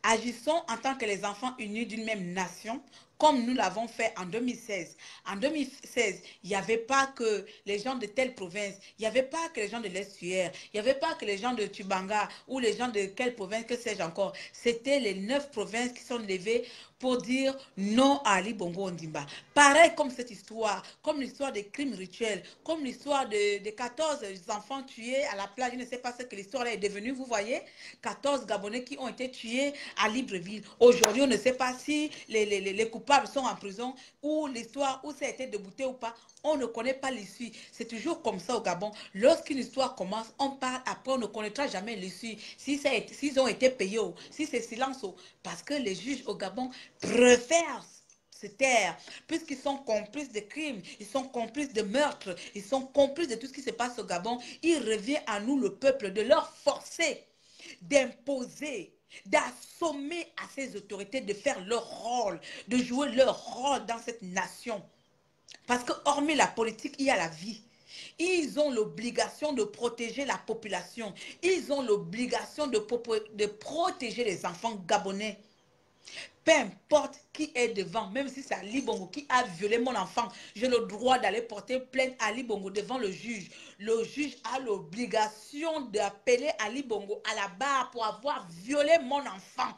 agissons en tant que les enfants unis d'une même nation, comme nous l'avons fait en 2016. En 2016, il n'y avait pas que les gens de telle province, il n'y avait pas que les gens de l'Estuaire, il n'y avait pas que les gens de Tubanga ou les gens de quelle province, que sais-je encore. C'était les 9 provinces qui sont levées pour dire non à Ali Bongo Ondimba. Pareil comme cette histoire, comme l'histoire des crimes rituels, comme l'histoire de 14 enfants tués à la plage. Je ne sais pas ce que l'histoire est devenue, vous voyez. 14 Gabonais qui ont été tués à Libreville. Aujourd'hui, on ne sait pas si les coupables sont en prison ou l'histoire, où ça a été débouté ou pas. On ne connaît pas l'issue. C'est toujours comme ça au Gabon. Lorsqu'une histoire commence, on parle, après on ne connaîtra jamais l'issue. S'ils ont été payés, si c'est silence, parce que les juges au Gabon préfèrent se taire, puisqu'ils sont complices de crimes, ils sont complices de meurtres, ils sont complices de tout ce qui se passe au Gabon. Il revient à nous, le peuple, de leur forcer, d'imposer, d'assommer à ces autorités de faire leur rôle, de jouer leur rôle dans cette nation. Parce que hormis la politique, il y a la vie. Ils ont l'obligation de protéger la population. Ils ont l'obligation de protéger les enfants gabonais. Peu importe qui est devant, même si c'est Ali Bongo qui a violé mon enfant, j'ai le droit d'aller porter plainte à Ali Bongo devant le juge. Le juge a l'obligation d'appeler Ali Bongo à la barre pour avoir violé mon enfant.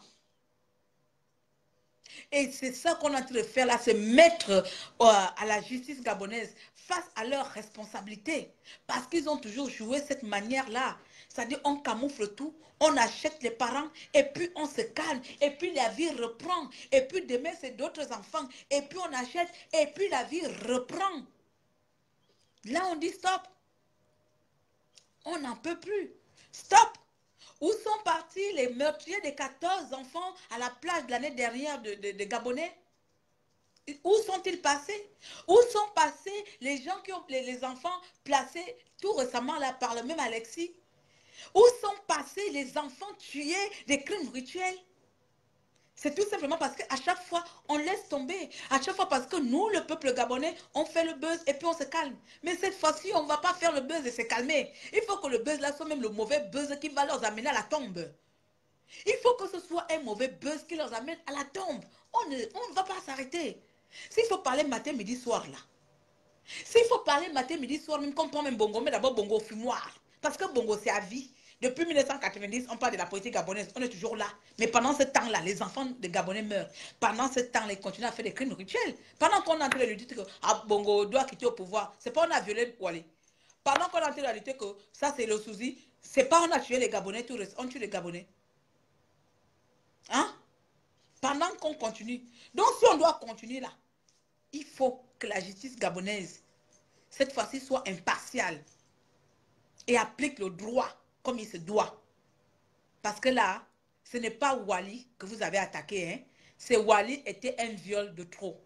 Et c'est ça qu'on est en train de faire là, c'est mettre à la justice gabonaise face à leurs responsabilités. Parce qu'ils ont toujours joué cette manière-là. C'est-à-dire on camoufle tout, on achète les parents, et puis on se calme, et puis la vie reprend. Et puis demain, c'est d'autres enfants, et puis on achète, et puis la vie reprend. Là, on dit stop. On n'en peut plus. Stop. Où sont partis les meurtriers des 14 enfants à la plage de l'année dernière de Gabonais? Où sont-ils passés? Où sont passés les gens qui ont les enfants placés tout récemment là par le même Alexis? Où sont passés les enfants tués des crimes rituels? C'est tout simplement parce qu'à chaque fois, on laisse tomber. À chaque fois parce que nous, le peuple gabonais, on fait le buzz et puis on se calme. Mais cette fois-ci, on ne va pas faire le buzz et se calmer. Il faut que le buzz là soit même le mauvais buzz qui va leur amener à la tombe. Il faut que ce soit un mauvais buzz qui leur amène à la tombe. On ne va pas s'arrêter. S'il faut parler matin, midi, soir là. S'il faut parler matin, midi, soir, même qu'on prend même Bongo, mais d'abord Bongo au fumoir. Parce que Bongo, c'est à vie. Depuis 1990, on parle de la politique gabonaise. On est toujours là. Mais pendant ce temps-là, les enfants de Gabonais meurent. Pendant ce temps-là, ils continuent à faire des crimes rituels. Pendant qu'on est en train de lui dire que Bongo doit quitter au pouvoir, c'est pas on a violé Wally. Pendant qu'on est en train de lutter que ça, c'est le souci, c'est pas on a tué les Gabonais, tout reste. On tue les Gabonais. Hein? pendant qu'on continue. Donc, si on doit continuer là, il faut que la justice gabonaise, cette fois-ci, soit impartiale et applique le droit comme il se doit. Parce que là, ce n'est pas Wally que vous avez attaqué, hein. C'est Wally était un viol de trop.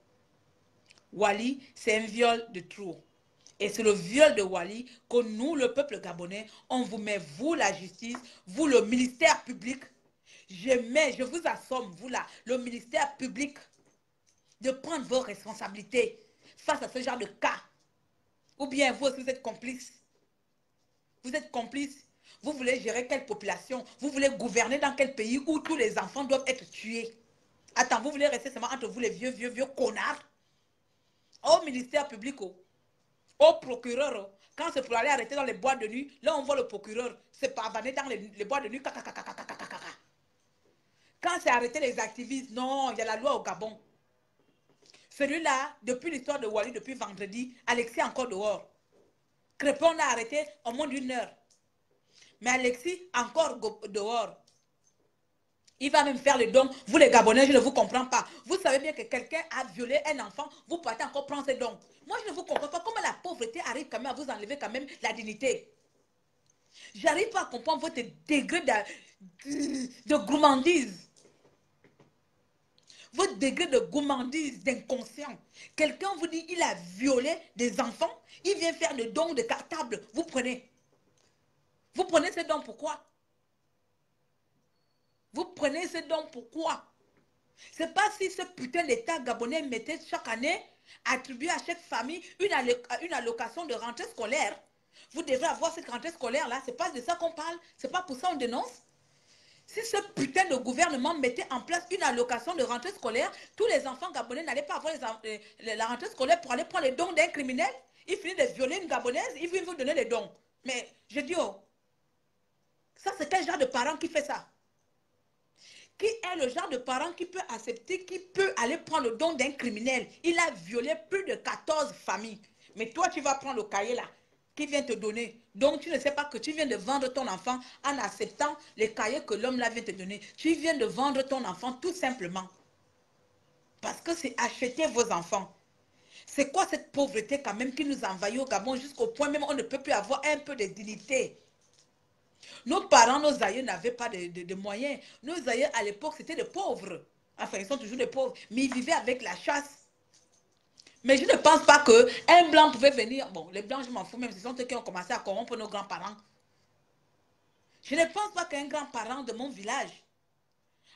Wally, c'est un viol de trop. Et c'est le viol de Wally que nous, le peuple gabonais, on vous met, vous, la justice, vous, le ministère public. Je vous assomme, vous là, le ministère public, de prendre vos responsabilités face à ce genre de cas. Ou bien vous aussi, vous êtes complice. Vous êtes complice. Vous voulez gérer quelle population? Vous voulez gouverner dans quel pays où tous les enfants doivent être tués? Attends, vous voulez rester seulement entre vous les vieux connards? Au ministère public, au procureur, quand c'est pour aller arrêter dans les boîtes de nuit, là on voit le procureur se pavaner dans les boîtes de nuit. Quand c'est arrêter les activistes, non, il y a la loi au Gabon. Celui-là, depuis l'histoire de Wally, depuis vendredi, Alexis est encore dehors. Crépon l'a arrêté en moins d'1 heure. Mais Alexis, encore dehors. Il va même faire le don. Vous les Gabonais, je ne vous comprends pas. Vous savez bien que quelqu'un a violé un enfant, vous partez encore prendre ses dons. Moi, je ne vous comprends pas comment la pauvreté arrive quand même à vous enlever quand même la dignité. J'arrive pas à comprendre votre degré de gourmandise. Votre degré de gourmandise, d'inconscient. Quelqu'un vous dit il a violé des enfants, il vient faire le don de cartable. Vous prenez. Vous prenez ces dons pourquoi? Vous prenez ces dons pourquoi? C'est pas si ce putain d'État gabonais mettait chaque année, attribuer à chaque famille une allocation de rentrée scolaire. Vous devrez avoir cette rentrée scolaire-là. C'est pas de ça qu'on parle. C'est pas pour ça qu'on dénonce. Si ce putain de gouvernement mettait en place une allocation de rentrée scolaire, tous les enfants gabonais n'allaient pas avoir la rentrée scolaire pour aller prendre les dons d'un criminel. Il finit de violer une gabonaise, il vient vous donner les dons. Mais je dis, oh, ça c'est quel genre de parent qui fait ça? Qui est le genre de parent qui peut accepter, qui peut aller prendre le don d'un criminel? Il a violé plus de 14 familles. Mais toi, tu vas prendre le cahier là, qui vient te donner. Donc, tu ne sais pas que tu viens de vendre ton enfant en acceptant les cahiers que l'homme là vient te donner. Tu viens de vendre ton enfant tout simplement. Parce que c'est acheter vos enfants. C'est quoi cette pauvreté quand même qui nous envahit au Gabon jusqu'au point même où on ne peut plus avoir un peu de dignité? Nos parents, nos aïeux n'avaient pas de moyens. Nos aïeux à l'époque, c'était des pauvres. Enfin, ils sont toujours des pauvres. Mais ils vivaient avec la chasse. Mais je ne pense pas qu'un blanc pouvait venir. Bon, les blancs, je m'en fous, même ce sont eux qui ont commencé à corrompre nos grands-parents. Je ne pense pas qu'un grand-parent de mon village,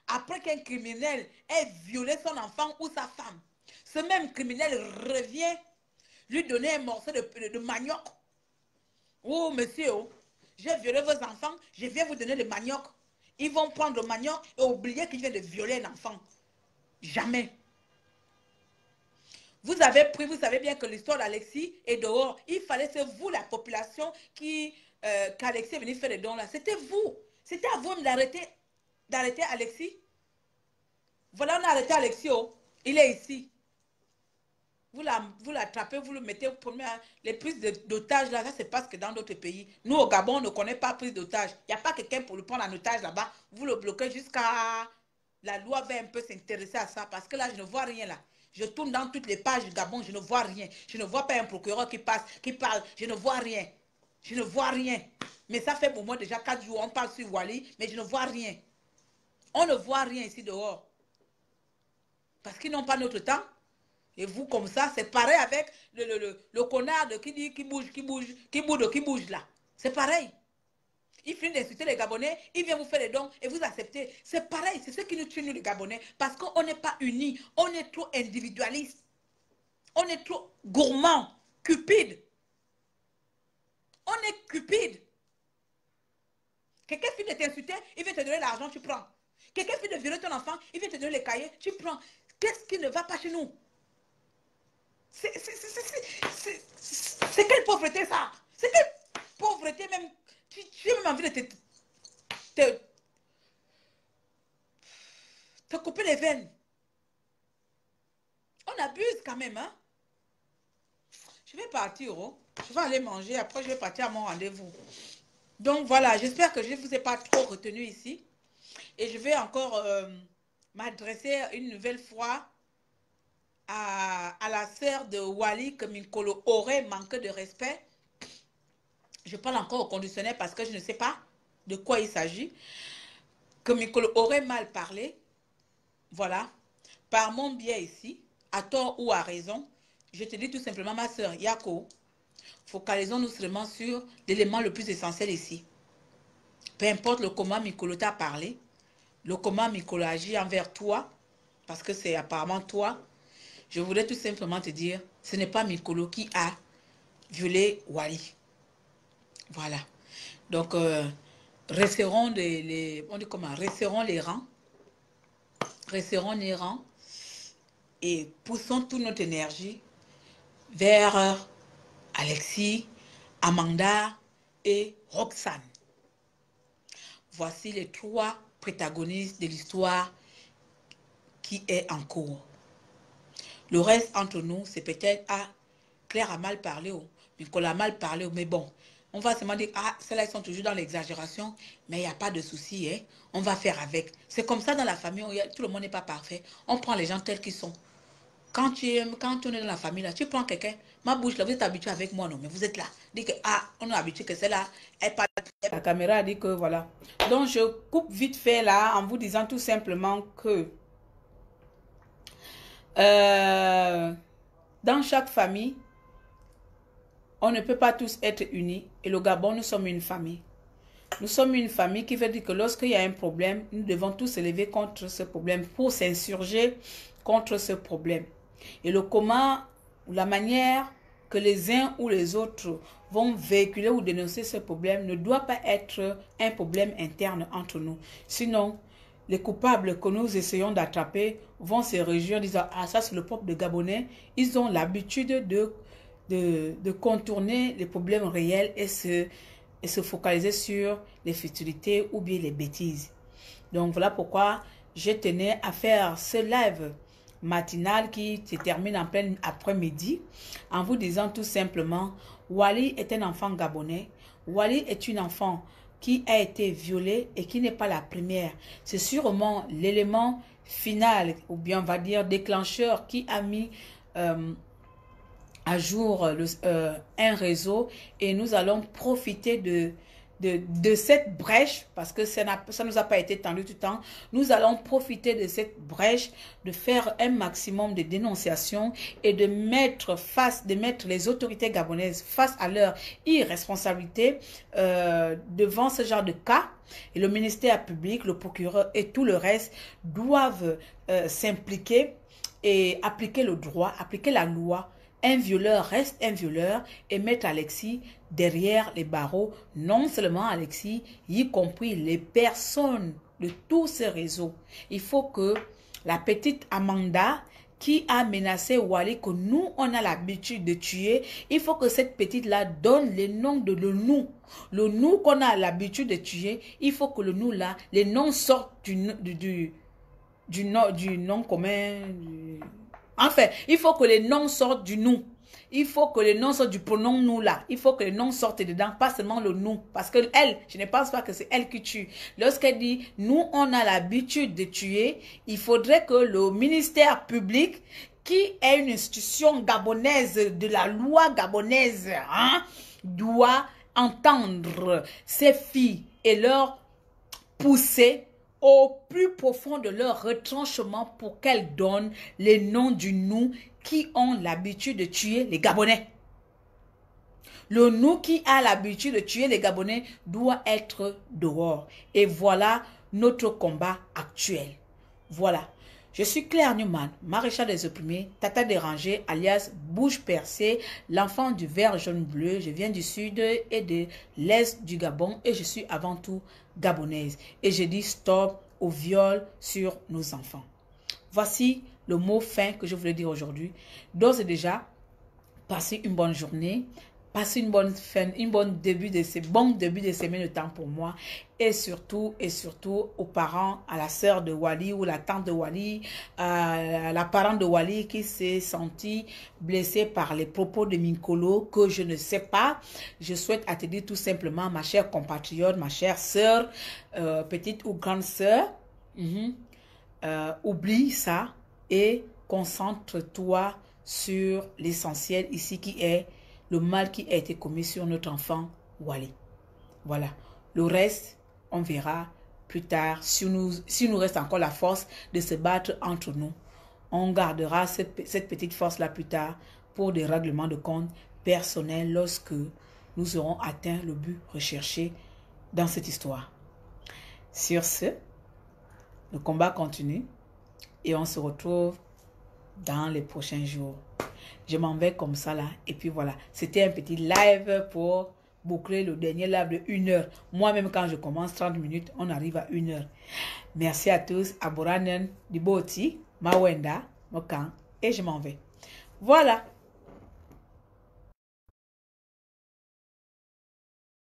après qu'un criminel ait violé son enfant ou sa femme, ce même criminel revient lui donner un morceau de manioc. Oh, monsieur, oh, j'ai violé vos enfants, je viens vous donner le manioc. Ils vont prendre le manioc et oublier qu'ils viennent de violer un enfant. Jamais. Vous avez pris, vous savez bien que l'histoire d'Alexis est dehors. Il fallait, c'est vous, la population, qu'Alexis est venu faire les dons là. C'était vous. C'était à vous d'arrêter Alexis. Voilà, on a arrêté Alexis. Oh. Il est ici. Vous l'attrapez, vous le mettez au premier. Les prises d'otages là, ça se passe que dans d'autres pays. Nous, au Gabon, on ne connaît pas prise d'otage. Il n'y a pas quelqu'un pour le prendre en otage là-bas. Vous le bloquez jusqu'à... La loi va un peu s'intéresser à ça parce que là, je ne vois rien là. Je tourne dans toutes les pages du Gabon, je ne vois rien. Je ne vois pas un procureur qui passe, qui parle. Je ne vois rien. Je ne vois rien. Mais ça fait pour moi déjà 4 jours, on parle sur Wally, mais je ne vois rien. On ne voit rien ici dehors. Parce qu'ils n'ont pas notre temps. Et vous, comme ça, c'est pareil avec le connard qui dit qui bouge là. C'est pareil. Il finit d'insulter les Gabonais, il vient vous faire des dons et vous acceptez. C'est pareil, c'est ce qui nous tue, nous, les Gabonais. Parce qu'on n'est pas unis, on est trop individualiste. On est trop gourmand, cupide. On est cupide. Quelqu'un finit de t'insulter, il vient te donner l'argent, tu prends. Quelqu'un finit de violer ton enfant, il vient te donner les cahiers, tu prends. Qu'est-ce qui ne va pas chez nous? C'est quelle pauvreté ça? C'est quelle pauvreté même? Tu as même envie de te couper les veines. On abuse quand même, hein? Je vais partir, oh. Je vais aller manger, après je vais partir à mon rendez-vous. Donc voilà, j'espère que je ne vous ai pas trop retenu ici. Et je vais encore m'adresser une nouvelle fois à la sœur de Wally que Minkolo aurait manqué de respect. Je parle encore au conditionnel parce que je ne sais pas de quoi il s'agit. Que Minkolo aurait mal parlé. Voilà. Par mon biais ici, à tort ou à raison, je te dis tout simplement, ma sœur Yako, focalisons-nous seulement sur l'élément le plus essentiel ici. Peu importe le comment Minkolo t'a parlé, le comment Minkolo agit envers toi, parce que c'est apparemment toi, je voudrais tout simplement te dire, ce n'est pas Minkolo qui a violé Wally. Voilà. Donc, resserrons on dit comment? Resserrons les rangs. Resserrons les rangs et poussons toute notre énergie vers Alexis, Amanda et Roxane. Voici les 3 protagonistes de l'histoire qui est en cours. Le reste entre nous, c'est peut-être, Claire a mal parlé, Nicolas a mal parlé, mais bon, on va seulement dire, ceux-là, ils sont toujours dans l'exagération, mais il n'y a pas de souci, hein, on va faire avec. C'est comme ça dans la famille, tout le monde n'est pas parfait. On prend les gens tels qu'ils sont. Quand on est dans la famille, là, tu prends quelqu'un, ma bouche, là, vous êtes habitué avec moi, non, mais vous êtes là. Dit que, on est habitué que c'est là, elle parle. La caméra a dit que, voilà. Donc, je coupe vite fait là, en vous disant tout simplement que, dans chaque famille, on ne peut pas tous être unis. Et le Gabon, nous sommes une famille. Nous sommes une famille qui veut dire que lorsqu'il y a un problème, nous devons tous se lever contre ce problème pour s'insurger contre ce problème. Et le comment, la manière que les uns ou les autres vont véhiculer ou dénoncer ce problème ne doit pas être un problème interne entre nous. Sinon, les coupables que nous essayons d'attraper vont se réjouir en disant « Ah, ça c'est le peuple de Gabonais. » Ils ont l'habitude de contourner les problèmes réels et se focaliser sur les futilités ou bien les bêtises. Donc voilà pourquoi je tenais à faire ce live matinal qui se termine en plein après-midi en vous disant tout simplement Wally est un enfant gabonais. Wally est une enfant qui a été violée et qui n'est pas la première. C'est sûrement l'élément final ou bien on va dire déclencheur qui a mis à jour un réseau et nous allons profiter de cette brèche parce que ça ne nous a pas été tendu tout le temps. Nous allons profiter de cette brèche, de faire un maximum de dénonciations et de mettre les autorités gabonaises face à leur irresponsabilité devant ce genre de cas. Et le ministère public, le procureur et tout le reste doivent s'impliquer et appliquer le droit, appliquer la loi. Un violeur reste un violeur et mettre Alexis derrière les barreaux. Non seulement Alexis, y compris les personnes de tous ces réseaux. Il faut que la petite Amanda qui a menacé Wally, que nous, on a l'habitude de tuer, il faut que cette petite-là donne les noms de le nous. Le nous qu'on a l'habitude de tuer, il faut que le nous-là, les noms sortent du nom commun. Enfin, il faut que les noms sortent du nous. Il faut que les noms sortent du pronom nous là. Il faut que les noms sortent dedans, pas seulement le nous. Parce que elle, je ne pense pas que c'est elle qui tue. Lorsqu'elle dit, nous, on a l'habitude de tuer, il faudrait que le ministère public, qui est une institution gabonaise de la loi gabonaise, doit entendre ces filles et leur pousser au plus profond de leur retranchement pour qu'elles donnent les noms du nous qui ont l'habitude de tuer les Gabonais. Le nous qui a l'habitude de tuer les Gabonais doit être dehors. Et voilà notre combat actuel. Voilà. Je suis Claire Newman, maréchal des opprimés, tata dérangée, alias bouche percée, l'enfant du vert jaune bleu. Je viens du sud et de l'est du Gabon et je suis avant tout gabonaise. Et je dis stop au viol sur nos enfants. Voici le mot fin que je voulais dire aujourd'hui. D'ores et déjà, passez une bonne journée. Passez une bonne fin, bon début de semaine de temps pour moi. Et surtout aux parents, à la sœur de Wally ou la tante de Wally, à la parente de Wally qui s'est sentie blessée par les propos de Minkolo que je ne sais pas. Je souhaite à te dire tout simplement, ma chère compatriote, ma chère sœur, petite ou grande sœur, oublie ça et concentre-toi sur l'essentiel ici qui est le mal qui a été commis sur notre enfant Wally. Voilà. Le reste, on verra plus tard. Si nous reste encore la force de se battre entre nous, on gardera cette petite force-là plus tard pour des règlements de compte personnels lorsque nous aurons atteint le but recherché dans cette histoire. Sur ce, le combat continue et on se retrouve dans les prochains jours. Je m'en vais comme ça là. Et puis voilà, c'était un petit live pour boucler le dernier live de 1 heure. Moi-même, quand je commence 30 minutes, on arrive à 1 heure. Merci à tous. Aboranen, Diboti, Mawenda, Mokan. Et je m'en vais. Voilà.